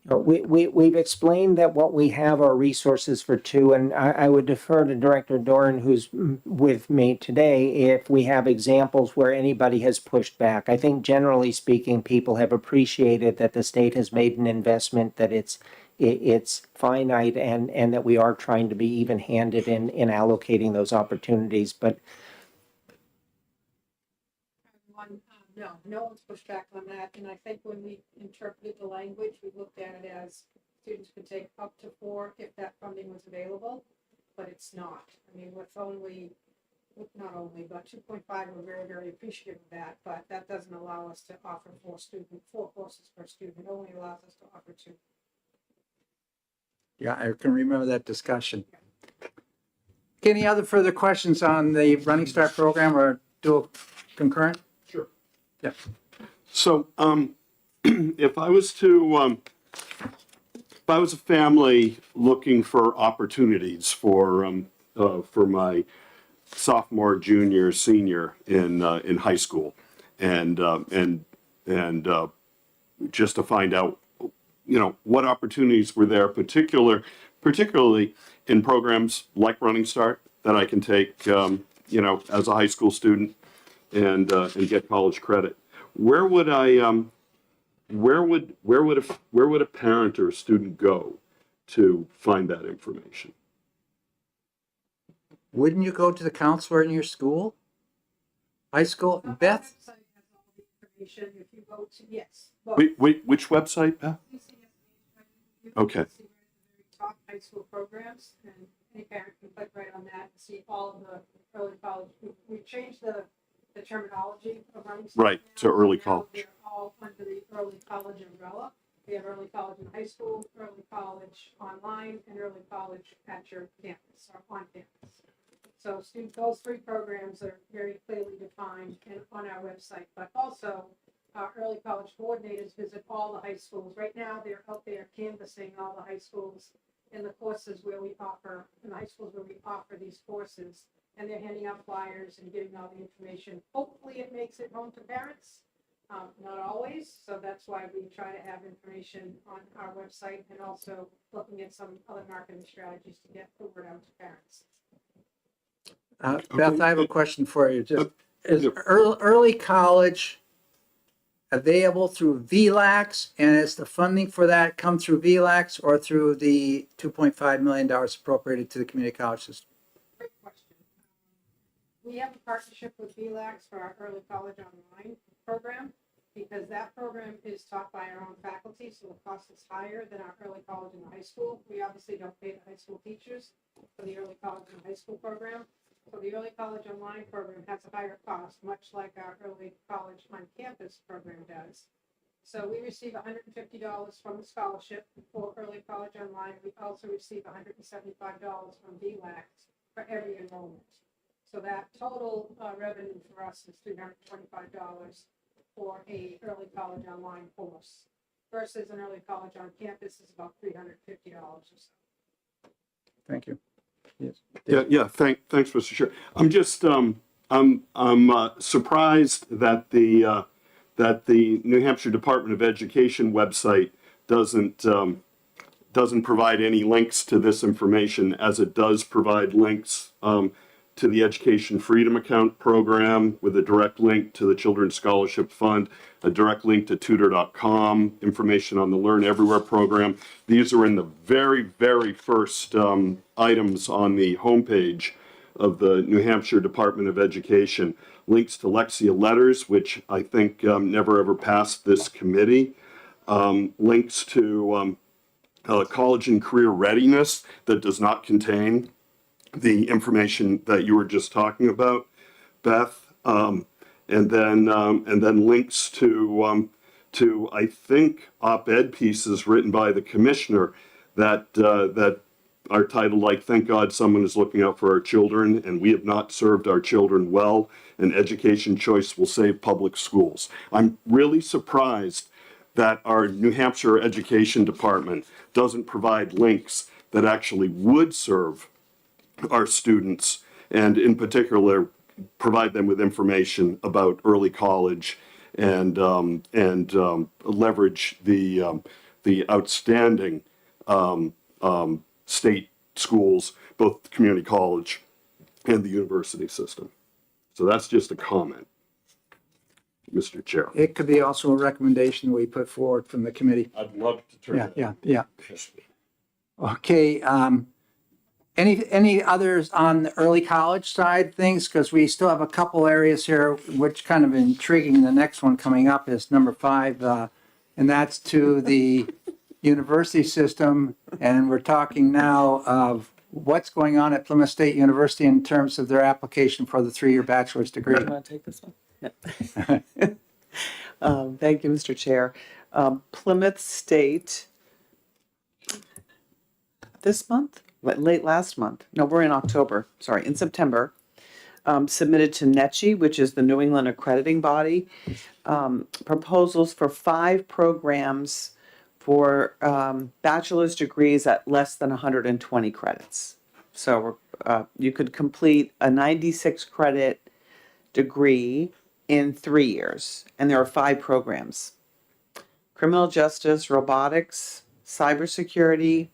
We've explained that what we have are resources for 2, and I would defer to Director Doran, who's with me today, if we have examples where anybody has pushed back. I think generally speaking, people have appreciated that the state has made an investment, that it's finite, and that we are trying to be even-handed in allocating those opportunities. But no one's pushed back on that, and I think when we interpreted the language, we looked at it as students could take up to 4 if that funding was available, but it's not. I mean, with not only, but 2.5, we're very, very appreciative of that, but that doesn't allow us to offer 4 courses per student. It only allows us to offer 2. Yeah, I can remember that discussion. Any other further questions on the Running Start program or dual concurrent? Sure. Yeah. So, if I was a family looking for opportunities for my sophomore, junior, senior in high school, and just to find out, what opportunities were there, particularly in programs like Running Start that I can take, as a high school student and get college credit. Where would a parent or a student go to find that information? Wouldn't you go to the counselor in your school? High school? Beth? Our website has all the information. If you go to, yes. Well, Wait, which website, Beth? Okay. See the very top high school programs, and any parent can click right on that and see all of the early college. We've changed the terminology of Running Start Right, now, to early so now college. They're all under the early college umbrella. We have early college in high school, early college online, and early college at your campus or on campus. So those 3 programs are very clearly defined and on our website, but also our early college coordinators visit all the high schools. Right now, they're out there canvassing all the high schools in the courses where we offer, in the high schools where we offer these courses, and they're handing out flyers and giving all the information. Hopefully, it makes it home to parents. Not always, so that's why we try to have information on our website and also looking at some other marketing strategies to get the word out to parents. Beth, I have a question for you. Is yeah. early college available through VLAX, and is the funding for that come through VLAX or through the $2.5 million appropriated to the community college system? Great question. We have a partnership with VLAX for our early college online program because that program is taught by our own faculty, so the cost is higher than our early college and high school. We obviously don't pay the high school teachers for the early college and high school program. So the early college online program has a higher cost, much like our early college on campus program does. So we receive $150 from the scholarship for early college online. We also receive $175 from VLAX for every enrollment. So that total revenue for us is $325 for a early college online course versus an early college on campus is about $350 or so. Thank you. Yes. Yeah. Thanks, Mr. Chair. I'm just I'm surprised that the New Hampshire Department of Education website doesn't provide any links to this information, as it does provide links to the Education Freedom Account program with a direct link to the Children's Scholarship Fund, a direct link to tutor.com, information on the Learn Everywhere program. These are in the very, very first items on the homepage of the New Hampshire Department of Education. links to Lexia letters, which I think never ever passed this committee, links to college and career readiness that does not contain the information that you were just talking about, Beth, and then links to I think op-ed pieces written by the commissioner that are titled like "Thank God Someone is Looking Out for Our Children," and "We have not served our children well, and education choice will save public schools." I'm really surprised that our New Hampshire Education Department doesn't provide links that actually would serve our students, and in particular, provide them with information about early college and leverage the outstanding state schools, both the community college and the university system. So that's just a comment, Mr. Chair. It could be also a recommendation we put forward from the committee. I'd love to turn Yeah. Okay, any others on the early college side things? Because we still have a couple areas here, which kind of intriguing. The next one coming up is number 5, and that's to the university system. And we're talking now of what's going on at Plymouth State University in terms of their application for the 3-year bachelor's degree. You want to take this one? No. Thank you, Mr. Chair. Plymouth State, this month, late last month, no, we're in October, sorry, in September, submitted to NECHI, which is the New England accrediting body, proposals for 5 programs for bachelor's degrees at less than 120 credits. So you could complete a 96 credit degree in 3 years, and there are 5 programs: criminal justice, robotics, cybersecurity.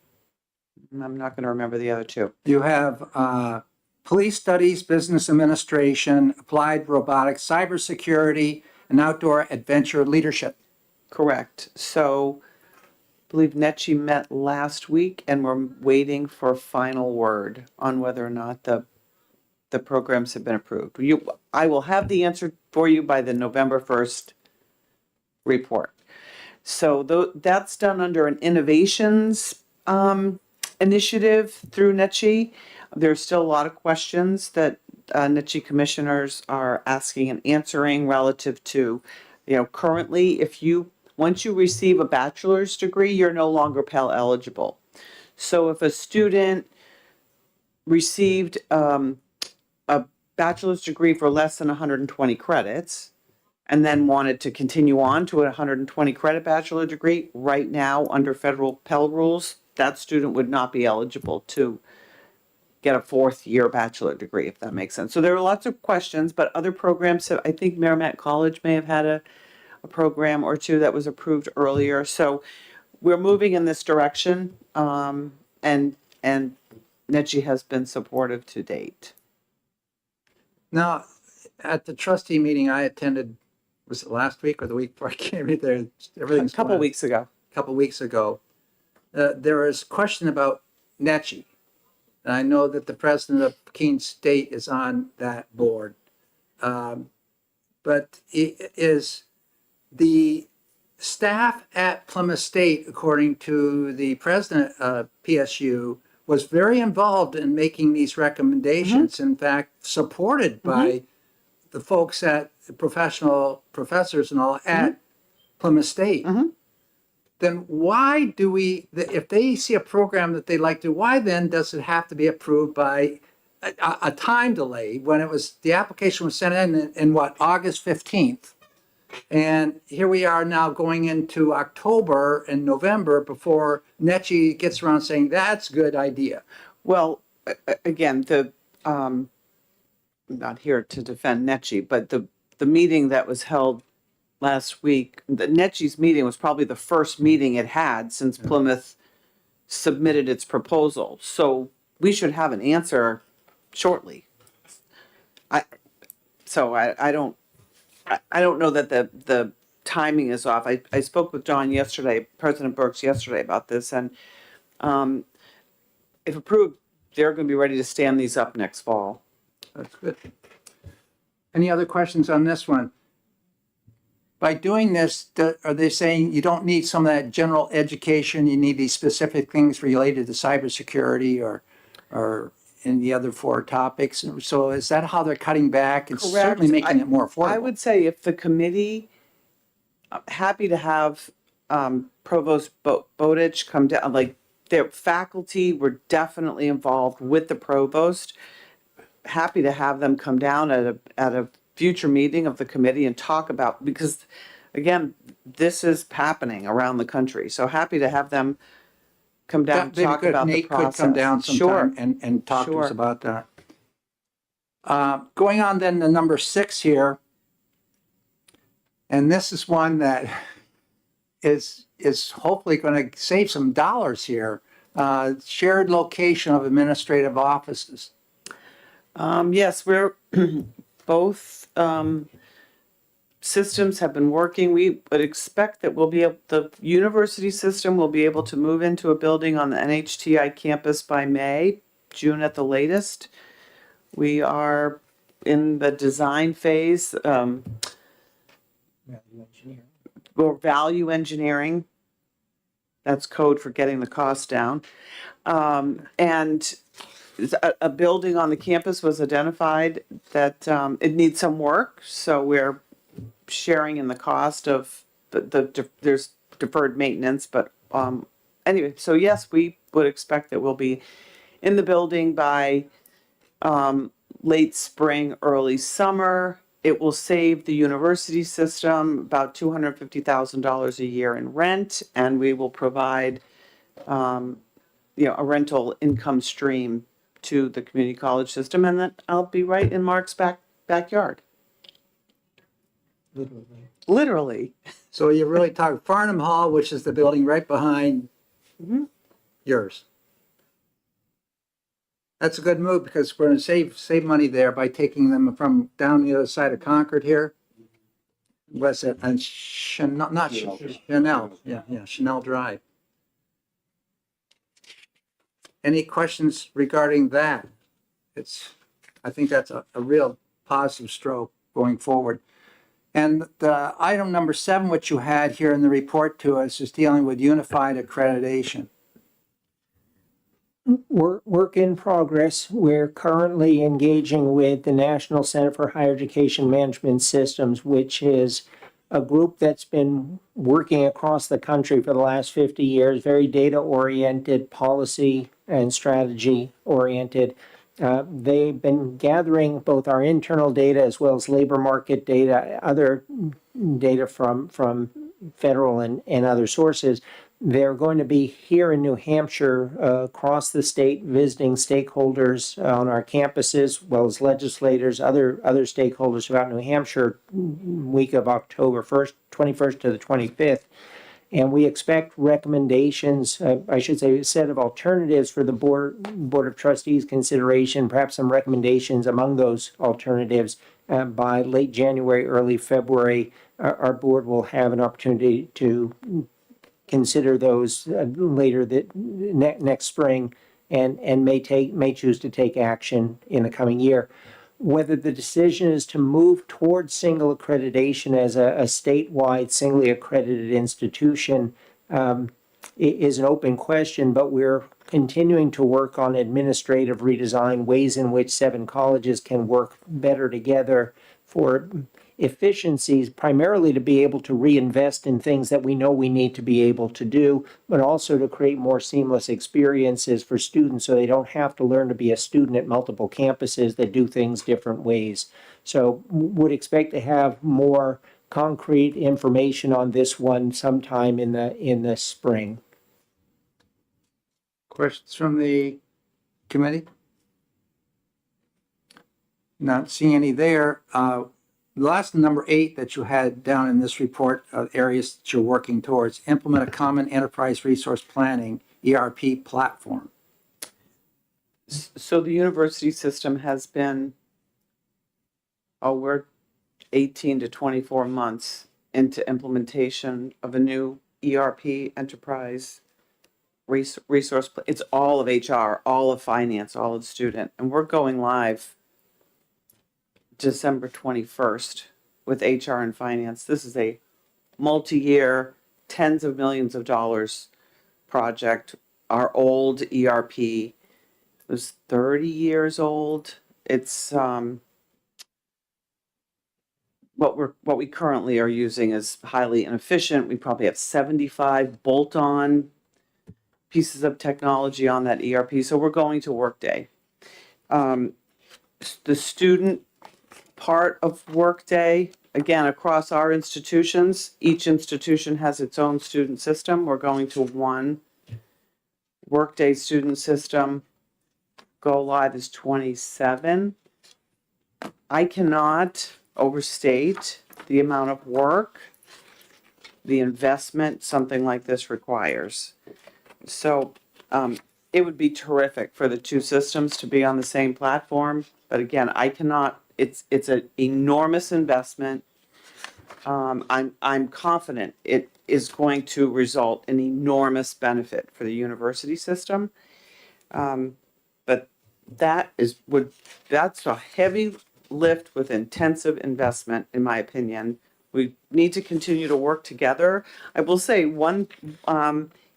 I'm not going to remember the other 2. You have police studies, business administration, applied robotics, cybersecurity, and outdoor adventure leadership. Correct. So I believe NECHI met last week, and we're waiting for final word on whether or not the programs have been approved. I will have the answer for you by the November 1st report. So that's done under an innovations initiative through NECHI. There's still a lot of questions that NECHI commissioners are asking and answering relative to, currently, once you receive a bachelor's degree, you're no longer Pell eligible. So if a student received a bachelor's degree for less than 120 credits and then wanted to continue on to a 120 credit bachelor degree, right now under federal Pell rules, that student would not be eligible to get a 4th year bachelor degree, if that makes sense. So there are lots of questions, but other programs, I think Merrimack College may have had a program or 2 that was approved earlier. So we're moving in this direction, and NECHI has been supportive to date. Now, at the trustee meeting I attended, was it last week or the week before I came in there? Everything's A couple weeks ago. couple weeks ago, there was a question about NECHI. And I know that the president of Keene State is on that board. But is the staff at Plymouth State, according to the president of PSU, was very involved in making these recommendations. In fact, supported by the folks at professional professors and all at Plymouth State. Then why do we, if they see a program that they like to, why then does it have to be approved by a time delay when it was, the application was sent in what, August 15th? And here we are now going into October and November before NECHI gets around saying that's a good idea. Well, again, I'm not here to defend NECHI, but the meeting that was held last week, the NECHI's meeting was probably the first meeting it had since Plymouth submitted its proposal. So we should have an answer shortly. I don't know that the timing is off. I spoke with John yesterday, President Burks yesterday, about this, and if approved, they're going to be ready to stand these up next fall. That's good. Any other questions on this one? By doing this, are they saying you don't need some of that general education? You need these specific things related to cybersecurity or in the other four topics? So is that how they're cutting back? It's certainly Correct. making it more affordable. I would say if the committee, I'm happy to have Provost Bowditch come down, like their faculty were definitely involved with the provost. Happy to have them come down at a future meeting of the committee and talk about, because again, this is happening around the country. So happy to have them come down and That'd be talk good. about the Nate process. could come down Sure. sometime and talk to us Sure. about that. Going on then to number 6 here. And this is one that is hopefully going to save some dollars here. Shared location of administrative offices. Yes, we're both systems have been working. We would expect that the university system will be able to move into a building on the NHTI campus by May, June at the latest. We are in the design phase, or value engineering. That's code for getting the cost down. And a building on the campus was identified that it needs some work, so we're sharing in the cost of there's deferred maintenance, but anyway, so yes, we would expect that we'll be in the building by late spring, early summer. It will save the university system about $250,000 a year in rent, and we will provide a rental income stream to the community college system, and that I'll be right in Mark's backyard. Literally. So you're really talking Farnham Hall, which is the building right behind yours. That's a good move because we're going to save money there by taking them from down the other side of Concord here. What's it? And Chanel, not Chanel. Yeah, Chanel Drive. Any questions regarding that? I think that's a real positive stroke going forward. And the item number 7, which you had here in the report to us, is dealing with unified accreditation. Work in progress. We're currently engaging with the National Center for Higher Education Management Systems, which is a group that's been working across the country for the last 50 years, very data-oriented, policy and strategy-oriented. They've been gathering both our internal data as well as labor market data, other data from federal and other sources. They're going to be here in New Hampshire, across the state, visiting stakeholders on our campuses, as well as legislators, other stakeholders throughout New Hampshire, week of October 21st to the 25th. And we expect recommendations, I should say, a set of alternatives for the Board of Trustees consideration, perhaps some recommendations among those alternatives by late January, early February. Our board will have an opportunity to consider those later next spring and may choose to take action in the coming year. Whether the decision is to move towards single accreditation as a statewide singly accredited institution is an open question, but we're continuing to work on administrative redesign, ways in which 7 colleges can work better together for efficiencies, primarily to be able to reinvest in things that we know we need to be able to do, but also to create more seamless experiences for students so they don't have to learn to be a student at multiple campuses that do things different ways. So would expect to have more concrete information on this one sometime in the spring. Questions from the committee? Not seeing any there. Last number 8 that you had down in this report, areas that you're working towards, implement a common enterprise resource planning, ERP platform. So the university system has been, we're 18 to 24 months into implementation of a new ERP enterprise resource. It's all of HR, all of finance, all of student, and we're going live December 21st with HR and finance. This is a multi-year, tens of millions of dollars project. Our old ERP was 30 years old. It's what we currently are using is highly inefficient. We probably have 75 bolt-on pieces of technology on that ERP. So we're going to Workday. The student part of Workday, again, across our institutions, each institution has its own student system. We're going to one Workday student system. Go live is 27. I cannot overstate the amount of work, the investment something like this requires. So it would be terrific for the two systems to be on the same platform. But again, I cannot, it's an enormous investment. I'm confident it is going to result in enormous benefit for the university system. But that's a heavy lift with intensive investment, in my opinion. We need to continue to work together. I will say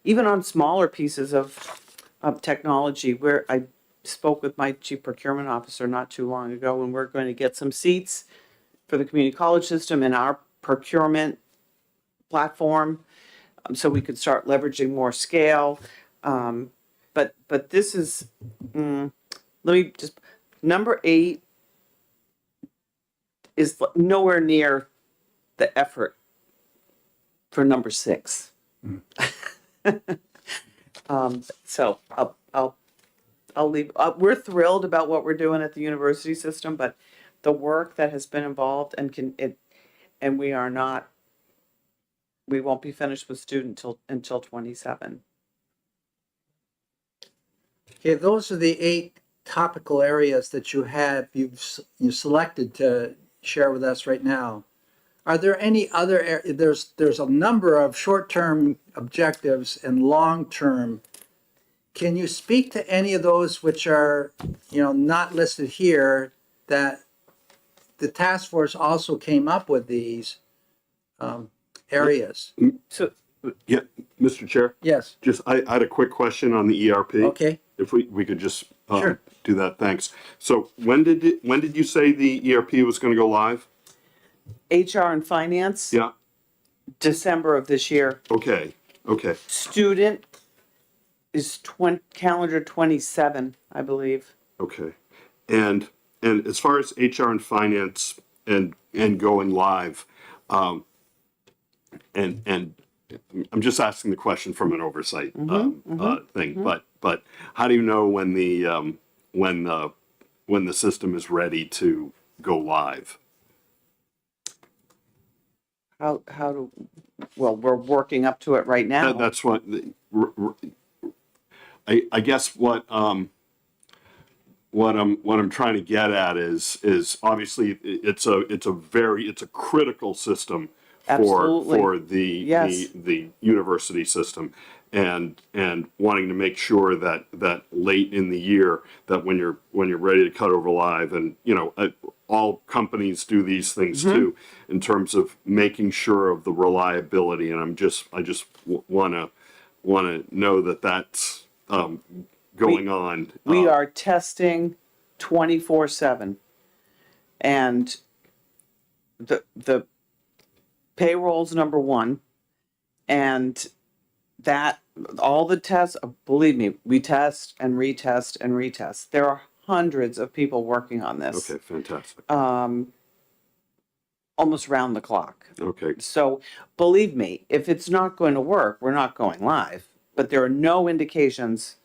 even on smaller pieces of technology, where I spoke with my chief procurement officer not too long ago, and we're going to get some seats for the community college system in our procurement platform, so we could start leveraging more scale. But this is, let me just, number 8 is nowhere near the effort for number 6. So I'll leave. We're thrilled about what we're doing at the university system, but the work that has been involved and we won't be finished with student until 27. Okay, those are the 8 topical areas that you selected to share with us right now. Are there any other there's a number of short-term objectives and long-term. Can you speak to any of those which are, not listed here, that the task force also came up with these areas? So Yeah, Mr. Chair, Yes, I had a quick question on the ERP. okay. If we could just Sure. do that, thanks. So when did you say the ERP was going to go live? HR and finance, Yeah. December of this year. Okay. Student is calendar 27, I believe. Okay. And as far as HR and finance and going live, and I'm just asking the question from an oversight thing, but how do you know when the system is ready to go live? Well, we're working up to it right now. That's what I guess what I'm trying to get at is obviously it's a critical system Absolutely. for Yes. the university system, and wanting to make sure that late in the year, that when you're ready to cut over live, and all companies do these things too, in terms of making sure of the reliability, and I just want to know that that's going on. We are testing 24/7, and the payroll's number one, and that all the tests, believe me, we test and retest and retest. There are hundreds of people working on this. Okay, fantastic. Almost round the clock. Okay, So believe me, if it's not going to work, we're not going live. But there are no indications,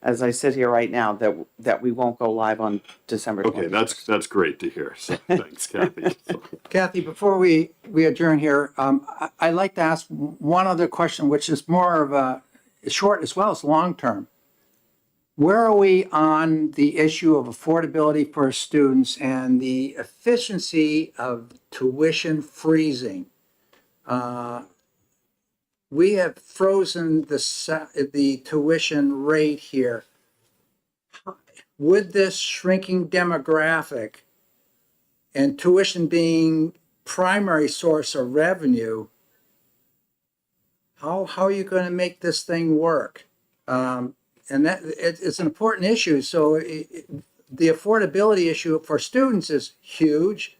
as I sit here right now, that we won't go live on December 21st. okay, that's great to hear. So thanks, Kathy. Kathy, before we adjourn here, I'd like to ask one other question, which is more of a short as well as long-term. Where are we on the issue of affordability for students and the efficiency of tuition freezing? We have frozen the tuition rate here. Would this shrinking demographic and tuition being primary source of revenue, how are you going to make this thing work? And that it's an important issue. So the affordability issue for students is huge.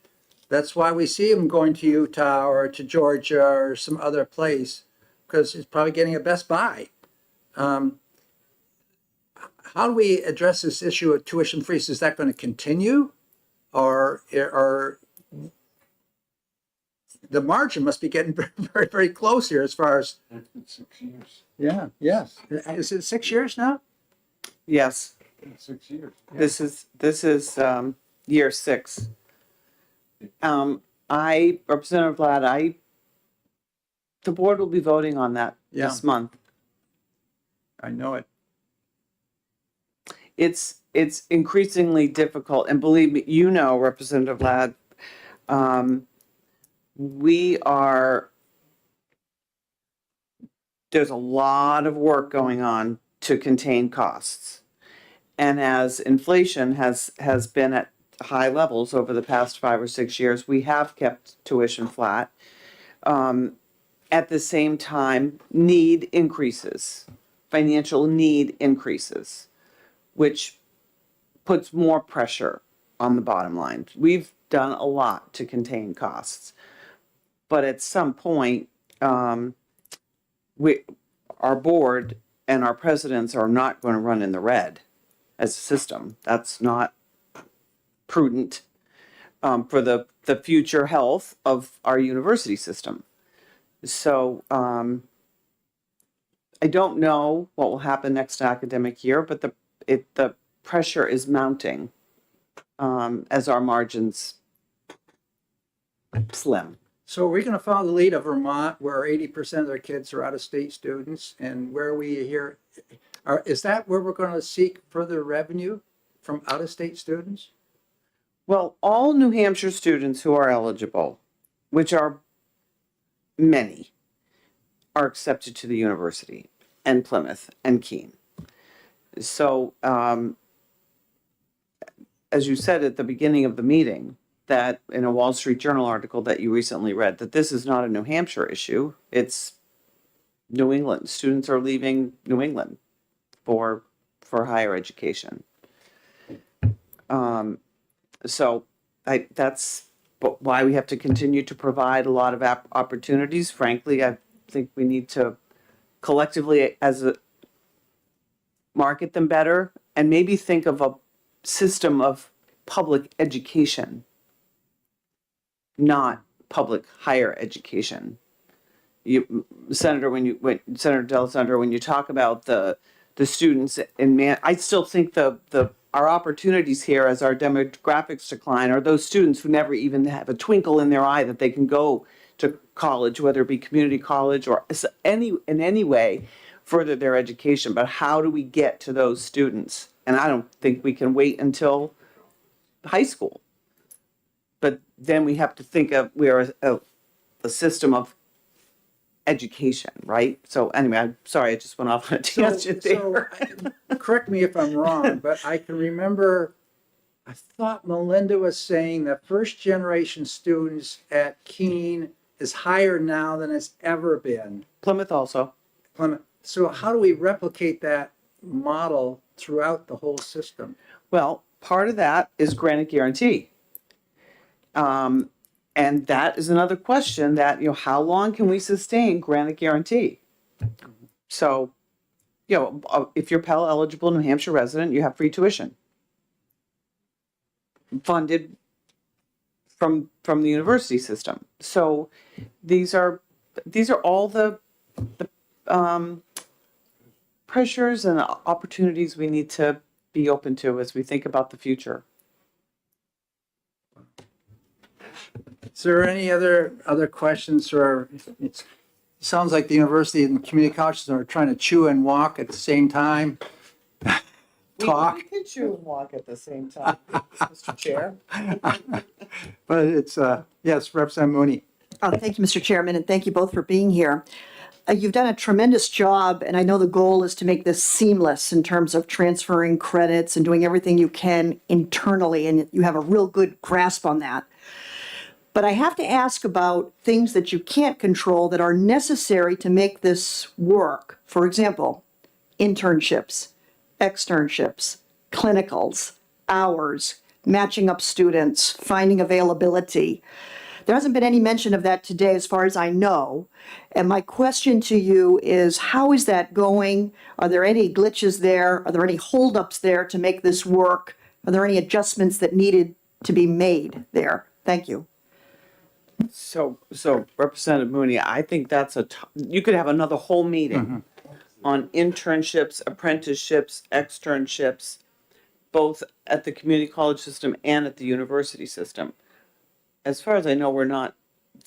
That's why we see them going to Utah or to Georgia or some other place, because it's probably getting a Best Buy. How do we address this issue of tuition freeze? Is that going to continue, or the margin must be getting very, very close here as far as. 6 years. Yeah, yes. Is it 6 years now? Yes, 6 years. this is year 6. Representative Vlad, the board will be voting on that this month. I know it. It's increasingly difficult, and believe me, you know, Representative Vlad, there's a lot of work going on to contain costs. And as inflation has been at high levels over the past 5 or 6 years, we have kept tuition flat. At the same time, need increases, financial need increases, which puts more pressure on the bottom line. We've done a lot to contain costs, but at some point, our board and our presidents are not going to run in the red as a system. That's not prudent for the future health of our university system. So I don't know what will happen next academic year, but the pressure is mounting as our margins slim. So we're going to follow the lead of Vermont, where 80% of their kids are out-of-state students, and where we hear, is that where we're going to seek further revenue from out-of-state students? Well, all New Hampshire students who are eligible, which are many, are accepted to the university and Plymouth and Keene. So, as you said at the beginning of the meeting, that in a Wall Street Journal article that you recently read, that this is not a New Hampshire issue, it's New England. Students are leaving New England for higher education. So that's why we have to continue to provide a lot of opportunities. Frankly, I think we need to collectively market them better, and maybe think of a system of public education, not public higher education. Senator D'Alessandro, when you talk about the students I still think our opportunities here as our demographics decline are those students who never even have a twinkle in their eye that they can go to college, whether it be community college or in any way further their education. But how do we get to those students? And I don't think we can wait until high school. But then we have to think of, we are a system of education, right? So anyway, I'm sorry, I just went off on a tangent there. Correct me if I'm wrong, but I can remember, I thought Melinda was saying that first generation students at Keene is higher now than it's ever been. Plymouth also. So how do we replicate that model throughout the whole system? Well, part of that is granted guarantee. And that is another question that, how long can we sustain granted guarantee? So, if you're Pell eligible New Hampshire resident, you have free tuition funded from the university system. So these are all the pressures and opportunities we need to be open to as we think about the future. Is there any other questions, or it sounds like the university and community colleges are trying to chew and walk at the same time? Talk. We can chew and walk at the same time, Mr. Chair. But it's, yes, Representative Mooney. Thank you, Mr. Chairman, and thank you both for being here. You've done a tremendous job, and I know the goal is to make this seamless in terms of transferring credits and doing everything you can internally, and you have a real good grasp on that. But I have to ask about things that you can't control that are necessary to make this work. For example, internships, externships, clinicals, hours, matching up students, finding availability. There hasn't been any mention of that today as far as I know. And my question to you is, how is that going? Are there any glitches there? Are there any holdups there to make this work? Are there any adjustments that needed to be made there? Thank you. So Representative Mooney, I think that's you could have another whole meeting on internships, apprenticeships, externships, both at the community college system and at the university system. As far as I know,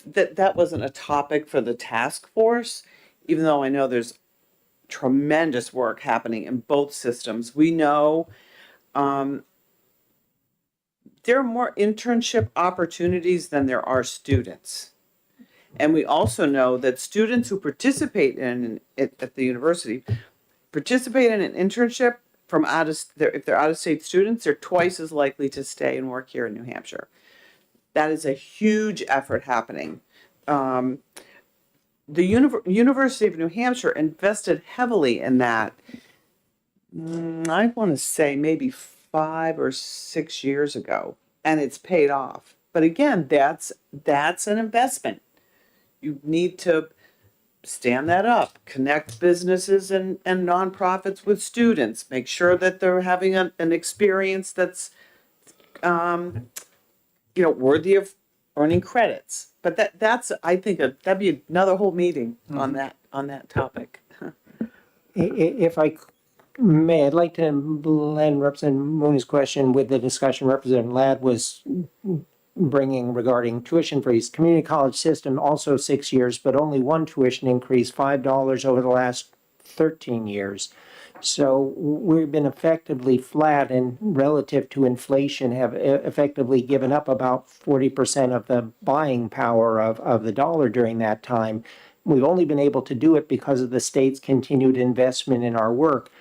that wasn't a topic for the task force, even though I know there's tremendous work happening in both systems. We know there are more internship opportunities than there are students. And we also know that students who participate at the university participate in an internship if they're out of state students, they're twice as likely to stay and work here in New Hampshire. That is a huge effort happening. The University of New Hampshire invested heavily in that. I want to say maybe 5 or 6 years ago, and it's paid off. But again, that's an investment. You need to stand that up, connect businesses and nonprofits with students, make sure that they're having an experience that's worthy of earning credits. But that's I think that'd be another whole meeting on that topic. If I may, I'd like to blend Representative Mooney's question with the discussion Representative Ladd was bringing regarding tuition freeze. Community college system also 6 years, but only one tuition increase, $5 over the last 13 years. So we've been effectively flat and relative to inflation have effectively given up about 40% of the buying power of the dollar during that time. We've only been able to do it because of the state's continued investment in our work.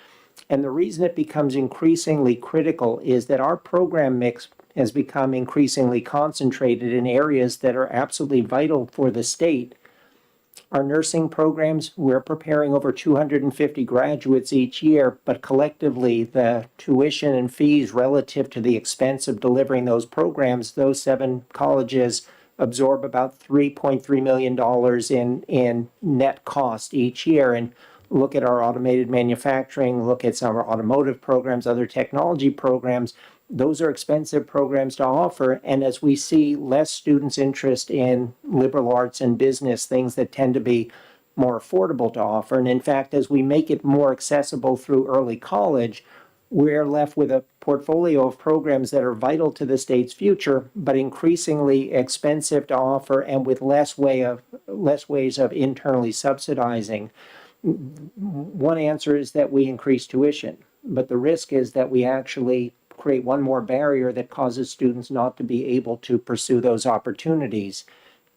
And the reason it becomes increasingly critical is that our program mix has become increasingly concentrated in areas that are absolutely vital for the state. Our nursing programs, we're preparing over 250 graduates each year, but collectively the tuition and fees relative to the expense of delivering those programs, those 7 colleges absorb about $3.3 million in net cost each year. And look at our automated manufacturing, look at some of our automotive programs, other technology programs. Those are expensive programs to offer. And as we see less students' interest in liberal arts and business, things that tend to be more affordable to offer. And in fact, as we make it more accessible through early college, we're left with a portfolio of programs that are vital to the state's future, but increasingly expensive to offer and with less ways of internally subsidizing. One answer is that we increase tuition, but the risk is that we actually create one more barrier that causes students not to be able to pursue those opportunities.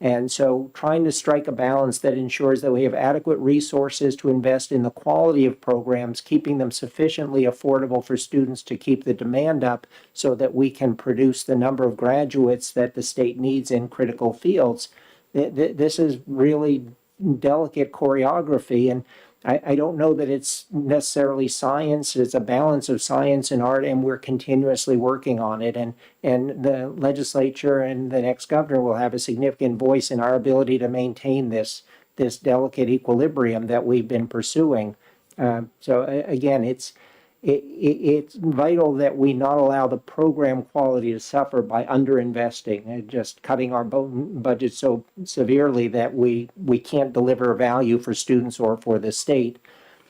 And so trying to strike a balance that ensures that we have adequate resources to invest in the quality of programs, keeping them sufficiently affordable for students to keep the demand up so that we can produce the number of graduates that the state needs in critical fields. This is really delicate choreography, and I don't know that it's necessarily science. It's a balance of science and art, and we're continuously working on it. And the legislature and the next governor will have a significant voice in our ability to maintain this delicate equilibrium that we've been pursuing. Again, it's vital that we not allow the program quality to suffer by underinvesting and just cutting our budget so severely that we can't deliver value for students or for the state.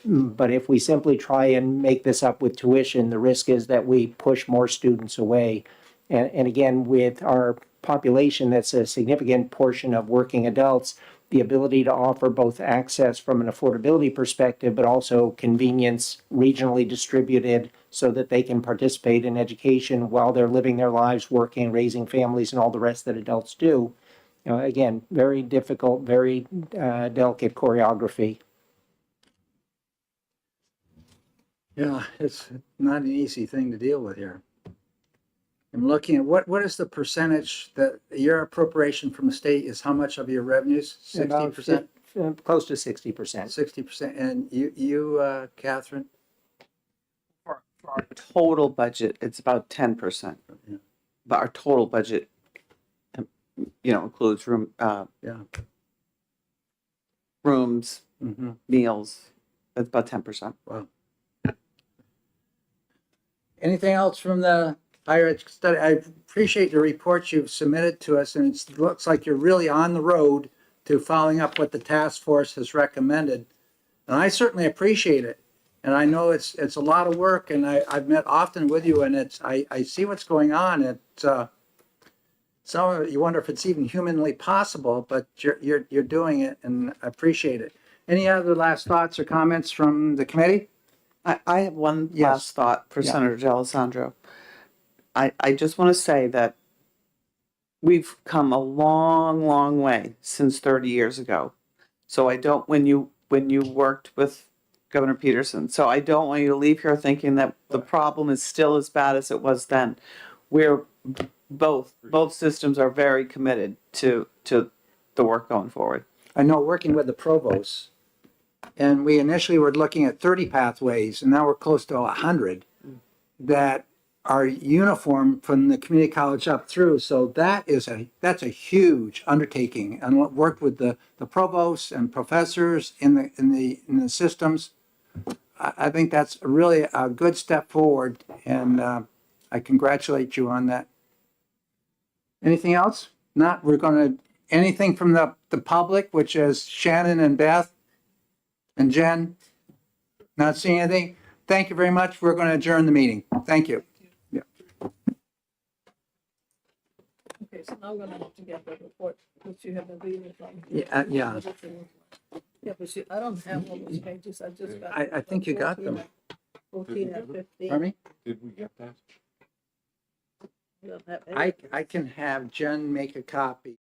But if we simply try and make this up with tuition, the risk is that we push more students away. And again, with our population, that's a significant portion of working adults, the ability to offer both access from an affordability perspective, but also convenience, regionally distributed, so that they can participate in education while they're living their lives, working, raising families, and all the rest that adults do. Again, very difficult, very delicate choreography. Yeah, it's not an easy thing to deal with here. I'm looking at what is the percentage that your appropriation from the state is how much of your revenues? 60%? Close to 60%. 60%. And you, Catherine? For our total budget, it's about 10%. But our total budget, includes Yeah. rooms, Mm-hmm. meals. That's about 10%. Wow. Anything else from the higher ed study? I appreciate the reports you've submitted to us, and it looks like you're really on the road to following up what the task force has recommended. And I certainly appreciate it. And I know it's a lot of work, and I've met often with you, and I see what's going on. Some of it, you wonder if it's even humanly possible, but you're doing it, and I appreciate it. Any other last thoughts or comments from the committee? I have one Yes. last thought for Yeah. Senator D'Alessandro. I just want to say that we've come a long, long way since 30 years ago. So I don't, when you worked with Governor Peterson, so I don't want you to leave here thinking that the problem is still as bad as it was then. We're both systems are very committed to the work going forward. I know working with the provost, and we initially were looking at 30 pathways, and now we're close to 100 that are uniform from the community college up through. So that's a huge undertaking, and worked with the provosts and professors in the systems. I think that's really a good step forward, and I congratulate you on that. Anything else? Not, we're going to, anything from the public, which is Shannon and Beth and Jen? Not seeing anything? Thank you very much. We're going to adjourn the meeting. Thank you. Yeah. Okay, so now we're gonna have to get the report, which you have been reading from. Yeah, yeah. Yeah, but see, I don't have all those pages, I just got. I think you got them. 14 and 15. Pardon me? Did we get that? I don't have any. I can have Jen make a copy.